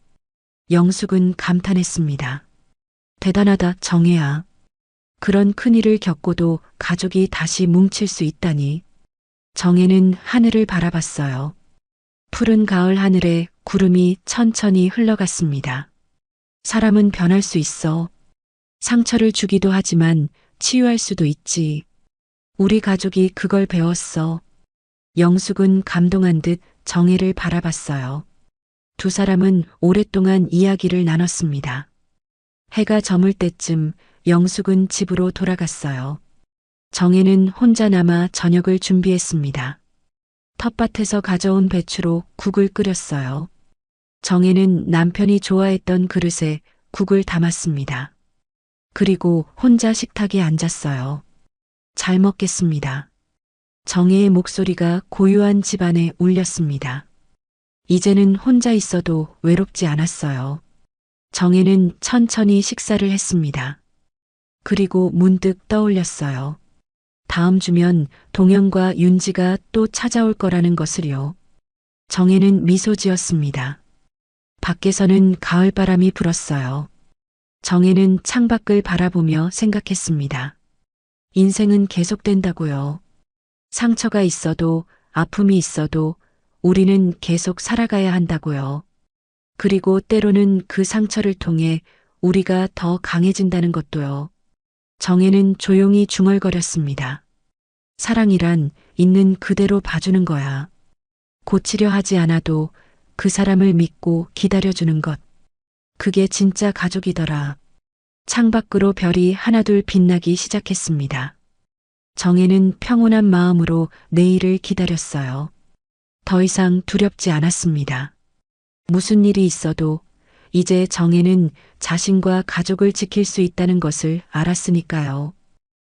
영숙은 감탄했습니다. 대단하다, 정혜야. 그런 큰일을 겪고도 가족이 다시 뭉칠 수 있다니. 정혜는 하늘을 바라봤어요. 푸른 가을 하늘에 구름이 천천히 흘러갔습니다. 사람은 변할 수 있어. 상처를 주기도 하지만 치유할 수도 있지. 우리 가족이 그걸 배웠어. 영숙은 감동한 듯 정혜를 바라봤어요. 두 사람은 오랫동안 이야기를 나눴습니다. 해가 저물 때쯤 영숙은 집으로 돌아갔어요. 정혜는 혼자 남아 저녁을 준비했습니다. 텃밭에서 가져온 배추로 국을 끓였어요. 정혜는 남편이 좋아했던 그릇에 국을 담았습니다. 그리고 혼자 식탁에 앉았어요. 잘 먹겠습니다. 정혜의 목소리가 고요한 집안에 울렸습니다. 이제는 혼자 있어도 외롭지 않았어요. 정혜는 천천히 식사를 했습니다. 그리고 문득 떠올렸어요. 다음 주면 동현과 윤지가 또 찾아올 거라는 것을요. 정혜는 미소 지었습니다. 밖에서는 가을바람이 불었어요. 정혜는 창밖을 바라보며 생각했습니다. 인생은 계속된다고요. 상처가 있어도 아픔이 있어도 우리는 계속 살아가야 한다고요. 그리고 때로는 그 상처를 통해 우리가 더 강해진다는 것도요. 정혜는 조용히 중얼거렸습니다. 사랑이란 있는 그대로 봐주는 거야. 고치려 하지 않아도 그 사람을 믿고 기다려주는 것. 그게 진짜 가족이더라. 창밖으로 별이 하나둘 빛나기 시작했습니다. 정혜는 평온한 마음으로 내일을 기다렸어요. 더 이상 두렵지 않았습니다. 무슨 일이 있어도 이제 정혜는 자신과 가족을 지킬 수 있다는 것을 알았으니까요.